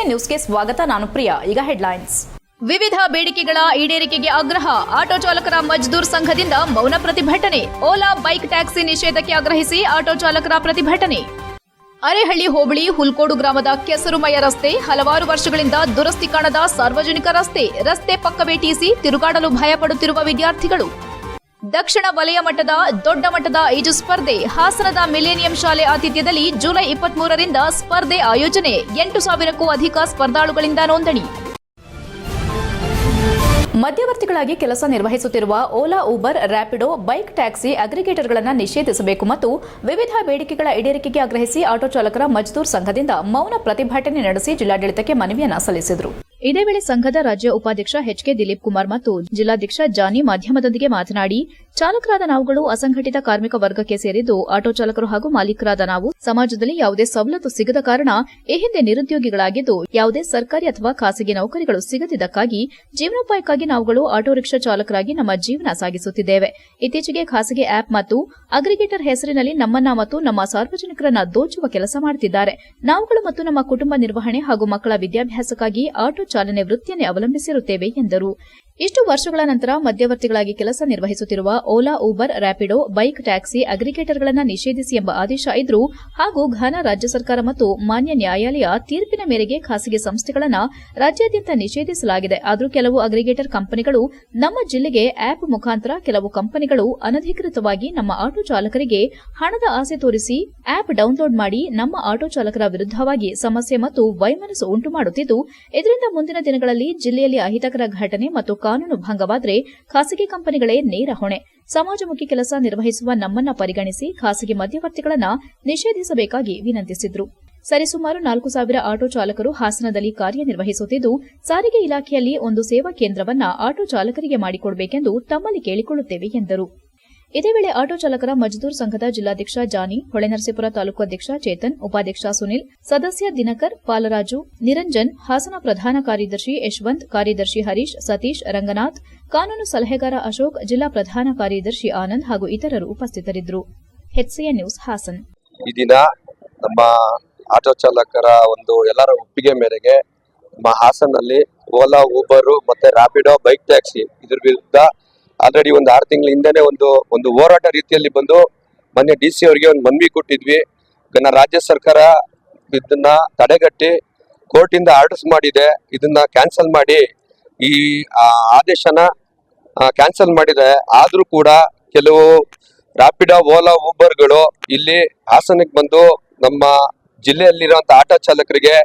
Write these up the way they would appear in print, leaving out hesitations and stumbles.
ನ್ಯೂಸ್ಗೆ ಸ್ವಾಗತ. ನಾನು ಪ್ರಿಯಾ. ಈಗ ಹೆಡ್ಲೈನ್ಸ್. ವಿವಿಧ ಬೇಡಿಕೆಗಳ ಈಡೇರಿಕೆಗೆ ಆಗ್ರಹ. ಆಟೋ ಚಾಲಕರ ಮಜ್ದೂರ್ ಸಂಘದಿಂದ ಮೌನ ಪ್ರತಿಭಟನೆ. ಓಲಾ ಬೈಕ್ ಟ್ಯಾಕ್ಸಿ ನಿಷೇಧಕ್ಕೆ ಆಗ್ರಹಿಸಿ ಆಟೋ ಚಾಲಕರ ಪ್ರತಿಭಟನೆ. ಅರೇಹಳ್ಳಿ ಹೋಬಳಿ ಹುಲ್ಕೋಡು ಗ್ರಾಮದ ಕೆಸರುಮಯ ರಸ್ತೆ ಹಲವಾರು ವರ್ಷಗಳಿಂದ ದುರಸ್ತಿ ಕಾಣದ ಸಾರ್ವಜನಿಕ ರಸ್ತೆ ಪಕ್ಕವೇ ಟಿಸಿ ತಿರುಗಾಡಲು ಭಯಪಡುತ್ತಿರುವ ವಿದ್ಯಾರ್ಥಿಗಳು. ದಕ್ಷಿಣ ವಲಯ ಮಟ್ಟದ ದೊಡ್ಡ ಮಟ್ಟದ ಈಜು ಸ್ಪರ್ಧೆ. ಹಾಸನದ ಮಿಲೇನಿಯಂ ಶಾಲೆ ಆತಿಥ್ಯದಲ್ಲಿ ಜುಲೈ 23ರಿಂದ ಸ್ಪರ್ಧೆ ಆಯೋಜನೆ. 8,000ಕ್ಕೂ ಅಧಿಕ ಸ್ಪರ್ಧಾಳುಗಳಿಂದ ನೋಂದಣಿ. ಮಧ್ಯವರ್ತಿಗಳಾಗಿ ಕೆಲಸ ನಿರ್ವಹಿಸುತ್ತಿರುವ Ola, Uber, Rapido, bike taxi ಅಗ್ರಿಗೇಟರ್ಗಳನ್ನು ನಿಷೇಧಿಸಬೇಕು ಮತ್ತು ವಿವಿಧ ಬೇಡಿಕೆಗಳ ಈಡೇರಿಕೆಗೆ ಆಗ್ರಹಿಸಿ ಆಟೋ ಚಾಲಕರ ಮಜ್ದೂರ್ ಸಂಘದಿಂದ ಮೌನ ಪ್ರತಿಭಟನೆ ನಡೆಸಿ ಜಿಲ್ಲಾಡಳಿತಕ್ಕೆ ಮನವಿಯನ್ನು ಸಲ್ಲಿಸಿದರು. ಇದೇ ವೇಳೆ ಸಂಘದ ರಾಜ್ಯ ಉಪಾಧ್ಯಕ್ಷ ಎಚ್ಕೆ ದಿಲೀಪ್ ಕುಮಾರ್ ಮತ್ತು ಜಿಲ್ಲಾಧ್ಯಕ್ಷ ಜಾನಿ ಮಾಧ್ಯಮದೊಂದಿಗೆ ಮಾತನಾಡಿ, ಚಾಲಕರಾದ ನಾವುಗಳು ಅಸಂಘಟಿತ ಕಾರ್ಮಿಕ ವರ್ಗಕ್ಕೆ ಸೇರಿದ್ದು, ಆಟೋ ಚಾಲಕರು ಹಾಗೂ ಮಾಲೀಕರಾದ ನಾವು ಸಮಾಜದಲ್ಲಿ ಯಾವುದೇ ಸವಲತ್ತು ಸಿಗದ ಕಾರಣ ಈ ಹಿಂದೆ ನಿರುದ್ಯೋಗಿಗಳಾಗಿದ್ದು, ಯಾವುದೇ ಸರ್ಕಾರಿ ಅಥವಾ ಖಾಸಗಿ ನೌಕರಿಗಳು ಸಿಗದಿದ್ದಕ್ಕಾಗಿ ಜೀವನೋಪಾಯಕ್ಕಾಗಿ ನಾವುಗಳು ಆಟೋ ರಿಕ್ಷಾ ಚಾಲಕರಾಗಿ ನಮ್ಮ ಜೀವನ ಸಾಗಿಸುತ್ತಿದ್ದೇವೆ. ಇತ್ತೀಚೆಗೆ ಖಾಸಗಿ ಆಪ್ ಮತ್ತು ಅಗ್ರಿಗೇಟರ್ ಹೆಸರಿನಲ್ಲಿ ನಮ್ಮನ್ನ ಮತ್ತು ನಮ್ಮ ಸಾರ್ವಜನಿಕರನ್ನ ದೋಚುವ ಕೆಲಸ ಮಾಡುತ್ತಿದ್ದಾರೆ. ನಾವುಗಳು ಮತ್ತು ನಮ್ಮ ಕುಟುಂಬ ನಿರ್ವಹಣೆ ಹಾಗೂ ಮಕ್ಕಳ ವಿದ್ಯಾಭ್ಯಾಸಕ್ಕಾಗಿ ಆಟೋ ಚಾಲನೆ ವೃತ್ತಿಯನ್ನೇ ಅವಲಂಬಿಸಿರುತ್ತೇವೆ ಎಂದರು. ಇಷ್ಟು ವರ್ಷಗಳ ನಂತರ ಮಧ್ಯವರ್ತಿಗಳಾಗಿ ಕೆಲಸ ನಿರ್ವಹಿಸುತ್ತಿರುವ Ola, Uber, Rapido, bike taxi ಅಗ್ರಿಗೇಟರ್ಗಳನ್ನು ನಿಷೇಧಿಸಿ ಎಂಬ ಆದೇಶ ಇದ್ರೂ ಹಾಗೂ ಘನ ರಾಜ್ಯ ಸರ್ಕಾರ ಮತ್ತು ಮಾನ್ಯ ನ್ಯಾಯಾಲಯ ತೀರ್ಪಿನ ಮೇರೆಗೆ ಖಾಸಗಿ ಸಂಸ್ಥೆಗಳನ್ನು ರಾಜ್ಯಾದ್ಯಂತ ನಿಷೇಧಿಸಲಾಗಿದೆ. ಆದರೂ ಕೆಲವು ಅಗ್ರಿಗೇಟರ್ ಕಂಪನಿಗಳು ನಮ್ಮ ಜಿಲ್ಲೆಗೆ ಆಪ್ ಮುಖಾಂತರ ಕೆಲವು ಕಂಪನಿಗಳು ಅನಧಿಕೃತವಾಗಿ ನಮ್ಮ ಆಟೋ ಚಾಲಕರಿಗೆ ಹಣದ ಆಸೆ ತೋರಿಸಿ ಆಪ್ ಡೌನ್ಲೋಡ್ ಮಾಡಿ ನಮ್ಮ ಆಟೋ ಚಾಲಕರ ವಿರುದ್ಧವಾಗಿ ಸಮಸ್ಯೆ ಮತ್ತು ವೈಮನಸ್ಸು ಉಂಟು ಮಾಡುತ್ತಿದ್ದು, ಇದರಿಂದ ಮುಂದಿನ ದಿನಗಳಲ್ಲಿ ಜಿಲ್ಲೆಯಲ್ಲಿ ಅಹಿತಕರ ಘಟನೆ ಮತ್ತು ಕಾನೂನು ಭಂಗವಾದರೆ ಖಾಸಗಿ ಕಂಪನಿಗಳೇ ನೇರ ಹೊಣೆ. ಸಮಾಜಮುಖಿ ಕೆಲಸ ನಿರ್ವಹಿಸುವ ನಮ್ಮನ್ನ ಪರಿಗಣಿಸಿ ಖಾಸಗಿ ಮಧ್ಯವರ್ತಿಗಳನ್ನು ನಿಷೇಧಿಸಬೇಕಾಗಿ ವಿನಂತಿಸಿದರು. ಸರಿಸುಮಾರು 4,000 ಆಟೋ ಚಾಲಕರು ಹಾಸನದಲ್ಲಿ ಕಾರ್ಯನಿರ್ವಹಿಸುತ್ತಿದ್ದು, ಸಾರಿಗೆ ಇಲಾಖೆಯಲ್ಲಿ ಒಂದು ಸೇವಾ ಕೇಂದ್ರವನ್ನ ಆಟೋ ಚಾಲಕರಿಗೆ ಮಾಡಿಕೊಡಬೇಕೆಂದು ತಮ್ಮಲ್ಲಿ ಕೇಳಿಕೊಳ್ಳುತ್ತೇವೆ ಎಂದರು. ಇದೇ ವೇಳೆ ಆಟೋ ಚಾಲಕರ ಮಜ್ದೂರ್ ಸಂಘದ ಜಿಲ್ಲಾಧ್ಯಕ್ಷ ಜಾನಿ, ಹೊಳೆನರಸೀಪುರ ತಾಲೂಕು ಅಧ್ಯಕ್ಷ ಚೇತನ್, ಉಪಾಧ್ಯಕ್ಷ ಸುನಿಲ್, ಸದಸ್ಯ ದಿನಕರ್, ಪಾಲರಾಜು, ನಿರಂಜನ್, ಹಾಸನ ಪ್ರಧಾನ ಕಾರ್ಯದರ್ಶಿ ಯಶವಂತ್, ಕಾರ್ಯದರ್ಶಿ ಹರೀಶ್, ಸತೀಶ್, ರಂಗನಾಥ್, ಕಾನೂನು ಸಲಹೆಗಾರ ಅಶೋಕ್, ಜಿಲ್ಲಾ ಪ್ರಧಾನ ಕಾರ್ಯದರ್ಶಿ ಆನಂದ್ ಹಾಗೂ ಇತರರು ಉಪಸ್ಥಿತರಿದ್ದರು. HCN news Hassan. ಈ ದಿನ ನಮ್ಮ ಆಟೋ ಚಾಲಕರ ಎಲ್ಲರ ಒಪ್ಪಿಗೆ ಮೇರೆಗೆ ನಮ್ಮ ಹಾಸನಲ್ಲಿ ಓಲಾ, ಊಬರ್ ಮತ್ತೆ ರ್ಯಾಪಿಡೋ, ಬೈಕ್ ಟ್ಯಾಕ್ಸಿ ಇದ್ರ ವಿರುದ್ಧ ಆಲ್ರೆಡಿ 6 ತಿಂಗಳ ಹಿಂದೆನೆ ಒಂದು ಹೋರಾಟ ರೀತಿಯಲ್ಲಿ ಬಂದು ಮೊನ್ನೆ DC ಅವರಿಗೆ ಒಂದು ಮನವಿ ಕೊಟ್ಟಿದ್ವಿ. ರಾಜ್ಯ ಸರ್ಕಾರ ಇದನ್ನ ತಡೆಗಟ್ಟಿ ಕೋರ್ಟ್ ಇಂದ ಆರ್ಡರ್ಸ್ ಮಾಡಿದೆ. ಇದನ್ನ ಕ್ಯಾನ್ಸಲ್ ಮಾಡಿ ಈ ಆದೇಶನ ಕ್ಯಾನ್ಸಲ್ ಮಾಡಿದೆ. ಆದ್ರೂ ಕೂಡ ಕೆಲವು ರ್ಯಾಪಿಡೋ, ಓಲಾ, ಊಬರ್ಗಳು ಇಲ್ಲಿ ಹಾಸನಕ್ಕೆ ಬಂದು ನಮ್ಮ ಜಿಲ್ಲೆಯಲ್ಲಿರುವಂತ ಆಟೋ ಚಾಲಕರಿಗೆ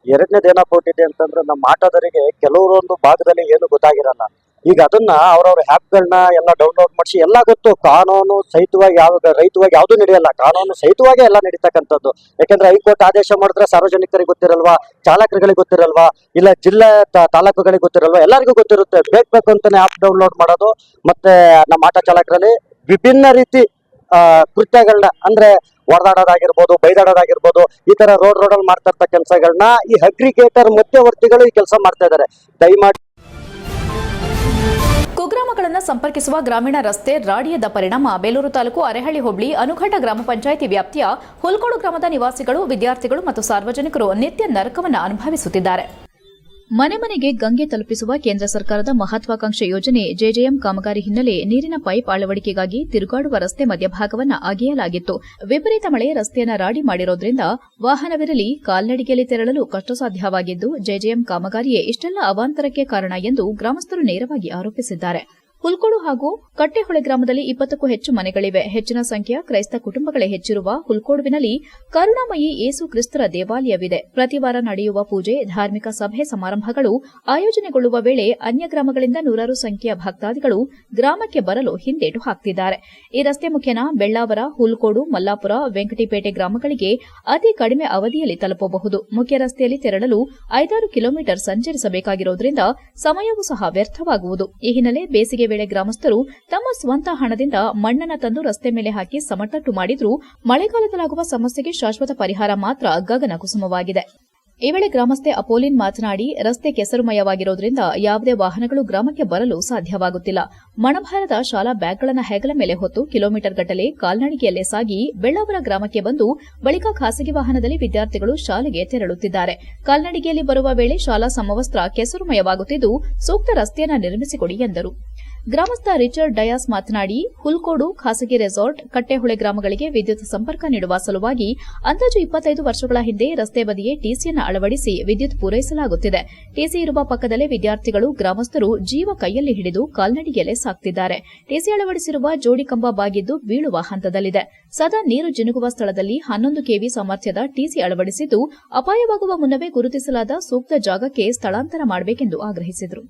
ಎರಡನೇದೇನ ಕೊಟ್ಟಿದೆ ಅಂತಂದ್ರೆ ನಮ್ಮ ಆಟೋದರಿಗೆ ಕೆಲವರೊಂದು ಭಾಗದಲ್ಲಿ ಏನು ಗೊತ್ತಾಗಿರಲ್ಲ. ಈಗ ಅದನ್ನ ಅವ್ರವ್ರ ಆ್ಯಪ್ಗಳನ್ನ ಎಲ್ಲ ಡೌನ್ಲೋಡ್ ಮಾಡಿಸಿ ಎಲ್ಲ ಗೊತ್ತು. ಕಾನೂನು ಸಹಿತವಾಗಿ ರೈತವಾಗಿ ಯಾವ್ದು ನಡೆಯಲ್ಲ, ಕಾನೂನು ಸಹಿತವಾಗಿ ಎಲ್ಲ ನಡೀತಕ್ಕಂಥದ್ದು. ಯಾಕಂದ್ರೆ ಹೈಕೋರ್ಟ್ ಆದೇಶ ಮಾಡಿದ್ರೆ ಸಾರ್ವಜನಿಕರಿಗೆ ಗೊತ್ತಿರಲ್ವಾ, ಚಾಲಕರುಗಳಿಗೆ ಗೊತ್ತಿರಲ್ವಾ, ಇಲ್ಲ ಜಿಲ್ಲೆ ತಾಲೂಕುಗಳಿಗೆ ಗೊತ್ತಿರಲ್ವಾ, ಎಲ್ಲರಿಗೂ ಗೊತ್ತಿರುತ್ತೆ. ಬೇಕು ಅಂತಾನೆ ಆಪ್ ಡೌನ್ಲೋಡ್ ಮಾಡೋದು. ಮತ್ತೆ ನಮ್ಮ ಆಟೋ ಚಾಲಕರಲ್ಲಿ ವಿಭಿನ್ನ ರೀತಿ ಕೃತ್ಯಗಳನ್ನ ಅಂದ್ರೆ ಹೊಡೆದಾಡೋದಾಗಿರ್ಬೋದು, ಬೈದಾಡೋದಾಗಿರ್ಬೋದು, ಈ ತರ ರೋಡಲ್ಲಿ ಮಾಡ್ತಾ ಇರ್ತ ಕೆಲಸಗಳನ್ನ ಈ ಅಗ್ರಿಗೇಟರ್ ಮಧ್ಯವರ್ತಿಗಳು ಈ ಕೆಲಸ ಮಾಡ್ತಾ ಇದ್ದಾರೆ. ದಯಮಾಡಿ ಕುಗ್ರಾಮಗಳನ್ನು ಸಂಪರ್ಕಿಸುವ ಗ್ರಾಮೀಣ ರಸ್ತೆ ರಾಡಿಯದ ಪರಿಣಾಮ ಬೇಲೂರು ತಾಲೂಕು ಅರೇಹಳ್ಳಿ ಹೋಬಳಿ ಅನುಘಟ ಗ್ರಾಮ ಪಂಚಾಯಿತಿ ವ್ಯಾಪ್ತಿಯ ಹುಲ್ಕೋಡು ಗ್ರಾಮದ ನಿವಾಸಿಗಳು, ವಿದ್ಯಾರ್ಥಿಗಳು ಮತ್ತು ಸಾರ್ವಜನಿಕರು ನಿತ್ಯ ನರಕವನ್ನು ಅನುಭವಿಸುತ್ತಿದ್ದಾರೆ. ಮನೆ ಮನೆಗೆ ಗಂಗೆ ತಲುಪಿಸುವ ಕೇಂದ್ರ ಸರ್ಕಾರದ ಮಹತ್ವಾಕಾಂಕ್ಷೆ ಯೋಜನೆ ಜೆಜೆಎಂ ಕಾಮಗಾರಿ ಹಿನ್ನೆಲೆ ನೀರಿನ ಪೈಪ್ ಅಳವಡಿಕೆಗಾಗಿ ತಿರುಗಾಡುವ ರಸ್ತೆ ಮಧ್ಯಭಾಗವನ್ನು ಅಗೆಯಲಾಗಿತ್ತು. ವಿಪರೀತ ಮಳೆ ರಸ್ತೆಯನ್ನು ರಾಡಿ ಮಾಡಿರೋದ್ರಿಂದ ವಾಹನವಿರಲಿ ಕಾಲ್ನಡಿಗೆಯಲ್ಲಿ ತೆರಳಲು ಕಷ್ಟಸಾಧ್ಯವಾಗಿದ್ದು, ಜೆಜೆಎಂ ಕಾಮಗಾರಿಯೇ ಇಷ್ಟೆಲ್ಲ ಅವಾಂತರಕ್ಕೆ ಕಾರಣ ಎಂದು ಗ್ರಾಮಸ್ಥರು ನೇರವಾಗಿ ಆರೋಪಿಸಿದ್ದಾರೆ. ಹುಲ್ಕೋಡು ಹಾಗೂ ಕಟ್ಟೆಹೊಳೆ ಗ್ರಾಮದಲ್ಲಿ 20ಕ್ಕೂ ಹೆಚ್ಚು ಮನೆಗಳಿವೆ. ಹೆಚ್ಚಿನ ಸಂಖ್ಯೆಯ ಕ್ರೈಸ್ತ ಕುಟುಂಬಗಳೇ ಹೆಚ್ಚಿರುವ ಹುಲ್ಕೋಡುವಿನಲ್ಲಿ ಕರುಣಾಮಯಿ ಯೇಸು ಕ್ರಿಸ್ತರ ದೇವಾಲಯವಿದೆ. ಪ್ರತಿವಾರ ನಡೆಯುವ ಪೂಜೆ, ಧಾರ್ಮಿಕ ಸಭೆ ಸಮಾರಂಭಗಳು ಆಯೋಜನೆಗೊಳ್ಳುವ ವೇಳೆ ಅನ್ಯ ಗ್ರಾಮಗಳಿಂದ ನೂರಾರು ಸಂಖ್ಯೆಯ ಭಕ್ತಾದಿಗಳು ಗ್ರಾಮಕ್ಕೆ ಬರಲು ಹಿಂದೇಟು ಹಾಕ್ತಿದ್ದಾರೆ. ಈ ರಸ್ತೆ ಮುಖೇನ ಬೆಳ್ಳಾವರ, ಹುಲ್ಕೋಡು, ಮಲ್ಲಾಪುರ, ವೆಂಕಟಿಪೇಟೆ ಗ್ರಾಮಗಳಿಗೆ ಅತಿ ಕಡಿಮೆ ಅವಧಿಯಲ್ಲಿ ತಲುಪಬಹುದು. ಮುಖ್ಯ ರಸ್ತೆಯಲ್ಲಿ ತೆರಳಲು 5-6 ಕಿಲೋಮೀಟರ್ ಸಂಚರಿಸಬೇಕಾಗಿರುವುದರಿಂದ ಸಮಯವೂ ಸಹ ವ್ಯರ್ಥವಾಗುವುದು. ಈ ಹಿನ್ನೆಲೆ ಬೇಸಿಗೆ ವೇಳೆ ಗ್ರಾಮಸ್ಥರು ತಮ್ಮ ಸ್ವಂತ ಹಣದಿಂದ ಮಣ್ಣನ್ನು ತಂದು ರಸ್ತೆ ಮೇಲೆ ಹಾಕಿ ಸಮತಟ್ಟು ಮಾಡಿದ್ರೂ ಮಳೆಗಾಲದಲ್ಲಾಗುವ ಸಮಸ್ಯೆಗೆ ಶಾಶ್ವತ ಪರಿಹಾರ ಮಾತ್ರ ಗಗನ ಕುಸುಮವಾಗಿದೆ. ಈ ವೇಳೆ ಗ್ರಾಮಸ್ಥೆ ಅಪೋಲಿನ್ ಮಾತನಾಡಿ, ರಸ್ತೆ ಕೆಸರುಮಯವಾಗಿರುವುದರಿಂದ ಯಾವುದೇ ವಾಹನಗಳು ಗ್ರಾಮಕ್ಕೆ ಬರಲು ಸಾಧ್ಯವಾಗುತ್ತಿಲ್ಲ. ಮಣಭಾರದ ಶಾಲಾ ಬ್ಯಾಗ್ಗಳನ್ನು ಹೆಗಲ ಮೇಲೆ ಹೊತ್ತು ಕಿಲೋಮೀಟರ್ ಗಟ್ಟಲೆ ಕಾಲ್ನಡಿಗೆಯಲ್ಲೇ ಸಾಗಿ ಬೆಳ್ಳಾವರ ಗ್ರಾಮಕ್ಕೆ ಬಂದು ಬಳಿಕ ಖಾಸಗಿ ವಾಹನದಲ್ಲಿ ವಿದ್ಯಾರ್ಥಿಗಳು ಶಾಲೆಗೆ ತೆರಳುತ್ತಿದ್ದಾರೆ. ಕಾಲ್ನಡಿಗೆಯಲ್ಲಿ ಬರುವ ವೇಳೆ ಶಾಲಾ ಸಮವಸ್ತ್ರ ಕೆಸರುಮಯವಾಗುತ್ತಿದ್ದು, ಸೂಕ್ತ ರಸ್ತೆಯನ್ನು ನಿರ್ಮಿಸಿಕೊಡಿ ಎಂದರು. ಗ್ರಾಮಸ್ಥ ರಿಚರ್ಡ್ ಡಯಾಸ್ ಮಾತನಾಡಿ, ಹುಲ್ಕೋಡು ಖಾಸಗಿ ರೆಸಾರ್ಟ್, ಕಟ್ಟೆಹೊಳೆ ಗ್ರಾಮಗಳಿಗೆ ವಿದ್ಯುತ್ ಸಂಪರ್ಕ ನೀಡುವ ಸಲುವಾಗಿ ಅಂದಾಜು 25 ವರ್ಷಗಳ ಹಿಂದೆ ರಸ್ತೆ ಬದಿಯೇ ಟಿಸಿಯನ್ನು ಅಳವಡಿಸಿ ವಿದ್ಯುತ್ ಪೂರೈಸಲಾಗುತ್ತಿದೆ. ಟಿಸಿ ಇರುವ ಪಕ್ಕದಲ್ಲೇ ವಿದ್ಯಾರ್ಥಿಗಳು, ಗ್ರಾಮಸ್ಥರು ಜೀವ ಕೈಯಲ್ಲಿ ಹಿಡಿದು ಕಾಲ್ನಡಿಗೆಯಲ್ಲೇ ಸಾಗುತ್ತಿದ್ದಾರೆ. ಟಿಸಿ ಅಳವಡಿಸಿರುವ ಜೋಡಿ ಕಂಬ ಬಾಗಿದ್ದು ಬೀಳುವ ಹಂತದಲ್ಲಿದೆ. ಸದಾ ನೀರು ಜಿನುಗುವ ಸ್ಥಳದಲ್ಲಿ 11 ಕೆವಿ ಸಾಮರ್ಥ್ಯದ ಟಿಸಿ ಅಳವಡಿಸಿದ್ದು, ಅಪಾಯವಾಗುವ ಮುನ್ನವೇ ಗುರುತಿಸಲಾದ ಸೂಕ್ತ ಜಾಗಕ್ಕೆ ಸ್ಥಳಾಂತರ ಮಾಡಬೇಕೆಂದು ಆಗ್ರಹಿಸಿದರು.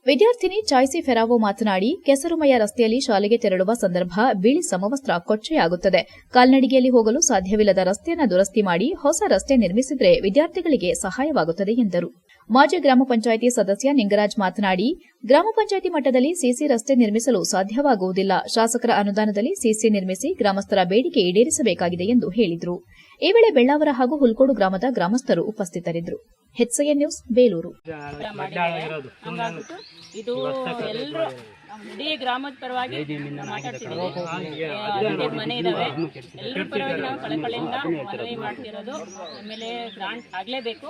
ವಿದ್ಯಾರ್ಥಿನಿ ಚಾಯ್ಸಿ ಫೆರಾವೋ ಮಾತನಾಡಿ, ಕೆಸರುಮಯ ರಸ್ತೆಯಲ್ಲಿ ಶಾಲೆಗೆ ತೆರಳುವ ಸಂದರ್ಭ ಬಿಳಿ ಸಮವಸ್ತ್ರ ಕೊಚ್ಚೆಯಾಗುತ್ತದೆ. ಕಾಲ್ನಡಿಗೆಯಲ್ಲಿ ಹೋಗಲು ಸಾಧ್ಯವಿಲ್ಲದ ರಸ್ತೆಯನ್ನು ದುರಸ್ತಿ ಮಾಡಿ ಹೊಸ ರಸ್ತೆ ನಿರ್ಮಿಸಿದರೆ ವಿದ್ಯಾರ್ಥಿಗಳಿಗೆ ಸಹಾಯವಾಗುತ್ತದೆ ಎಂದರು. ಮಾಜಿ ಗ್ರಾಮ ಪಂಚಾಯಿತಿ ಸದಸ್ಯ ನಿಂಗರಾಜ್ ಮಾತನಾಡಿ, ಗ್ರಾಮ ಪಂಚಾಯಿತಿ ಮಟ್ಟದಲ್ಲಿ ಸಿಸಿ ರಸ್ತೆ ನಿರ್ಮಿಸಲು ಸಾಧ್ಯವಾಗುವುದಿಲ್ಲ. ಶಾಸಕರ ಅನುದಾನದಲ್ಲಿ ಸಿಸಿ ನಿರ್ಮಿಸಿ ಗ್ರಾಮಸ್ಥರ ಬೇಡಿಕೆ ಈಡೇರಿಸಬೇಕಾಗಿದೆ ಎಂದು ಹೇಳಿದರು. ಈ ವೇಳೆ ಬೆಳ್ಳಾವರ ಹಾಗೂ ಹುಲ್ಕೋಡು ಗ್ರಾಮದ ಗ್ರಾಮಸ್ಥರು ಉಪಸ್ಥಿತರಿದ್ದರು. HCN news, Belur. ಇದು ಎಲ್ಲರೂ ಇಡೀ ಗ್ರಾಮದ ಪರವಾಗಿ ಮಾತಾಡ್ತಿದ್ದೀವಿ. ಮನೆ ಇದಾವೆ, ಎಲ್ಲರ ಪರವಾಗಿ ನಾವು ಕಳಕಳಿಯಿಂದ ಮನವಿ ಮಾಡ್ತಿರೋದು. ಆಮೇಲೆ ಗ್ರಾಂಟ್ ಆಗಲೇಬೇಕು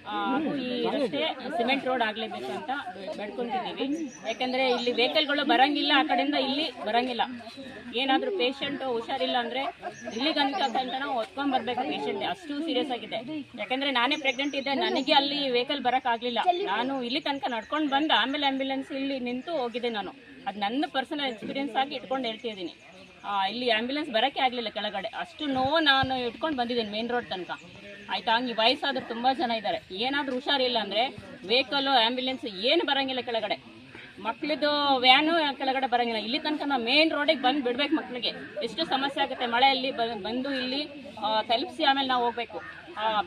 ಹಾಗೂ ಈ ರಸ್ತೆ ಸಿಮೆಂಟ್ ರೋಡ್ ಆಗಲೇಬೇಕು ಅಂತ ಬೇಡ್ಕೊಂತಿದ್ದೀವಿ. ಯಾಕಂದರೆ ಇಲ್ಲಿ ವೆಹಿಕಲ್ಗಳು ಬರಂಗಿಲ್ಲ, ಆ ಕಡೆಯಿಂದ ಇಲ್ಲಿ ಬರಂಗಿಲ್ಲ. ಏನಾದರೂ ಪೇಷಂಟು ಹುಷಾರಿಲ್ಲ ಅಂದರೆ ಇಲ್ಲಿಗಂತ ನಾವು ಹೊತ್ಕೊಂಡು ಬರಬೇಕು. ಪೇಷಂಟ್ ಅಷ್ಟು ಸೀರಿಯಸ್ ಆಗಿದೆ. ಯಾಕಂದರೆ ನಾನೇ ಪ್ರೆಗ್ನೆಂಟ್ ಇದ್ದೆ, ನನಗೆ ಅಲ್ಲಿ ವೆಹಿಕಲ್ ಬರೋಕ್ಕಾಗಲಿಲ್ಲ. ನಾನು ಇಲ್ಲಿ ತನಕ ನಡ್ಕೊಂಡು ಬಂದು ಆಮೇಲೆ ಆ್ಯಂಬುಲೆನ್ಸ್ ಇಲ್ಲಿ ನಿಂತು ಹೋಗಿದ್ದೆ. ನಾನು ಅದು ನನ್ನ ಪರ್ಸನಲ್ ಎಕ್ಸ್ಪೀರಿಯನ್ಸ್ ಆಗಿ ಇಟ್ಕೊಂಡು ಹೇಳ್ತಿದ್ದೀನಿ. ಇಲ್ಲಿ ಆ್ಯಂಬುಲೆನ್ಸ್ ಬರೋಕ್ಕೆ ಆಗಲಿಲ್ಲ ಕೆಳಗಡೆ. ಅಷ್ಟು ನೋವು ನಾನು ಇಟ್ಕೊಂಡು ಬಂದಿದ್ದೀನಿ ಮೇನ್ ರೋಡ್ ತನಕ. ಆಯ್ತಾ, ಹಂಗೆ ವಯಸ್ಸಾದ್ರೆ ತುಂಬ ಜನ ಇದ್ದಾರೆ. ಏನಾದರೂ ಹುಷಾರಿಲ್ಲ ಅಂದರೆ ವೆಹಿಕಲ್ಲು ಆ್ಯಂಬುಲೆನ್ಸ್ ಏನು ಬರೋಂಗಿಲ್ಲ ಕೆಳಗಡೆ. ಮಕ್ಕಳದು ವ್ಯಾನು ಕೆಳಗಡೆ ಬರೋಂಗಿಲ್ಲ. ಇಲ್ಲಿ ತನಕ ನಾವು ಮೇನ್ ರೋಡಿಗೆ ಬಂದು ಬಿಡ್ಬೇಕು. ಮಕ್ಕಳಿಗೆ ಎಷ್ಟು ಸಮಸ್ಯೆ ಆಗುತ್ತೆ. ಮಳೆಯಲ್ಲಿ ಬಂದು ಇಲ್ಲಿ ತಲುಪಿಸಿ ಆಮೇಲೆ ನಾವು ಹೋಗ್ಬೇಕು.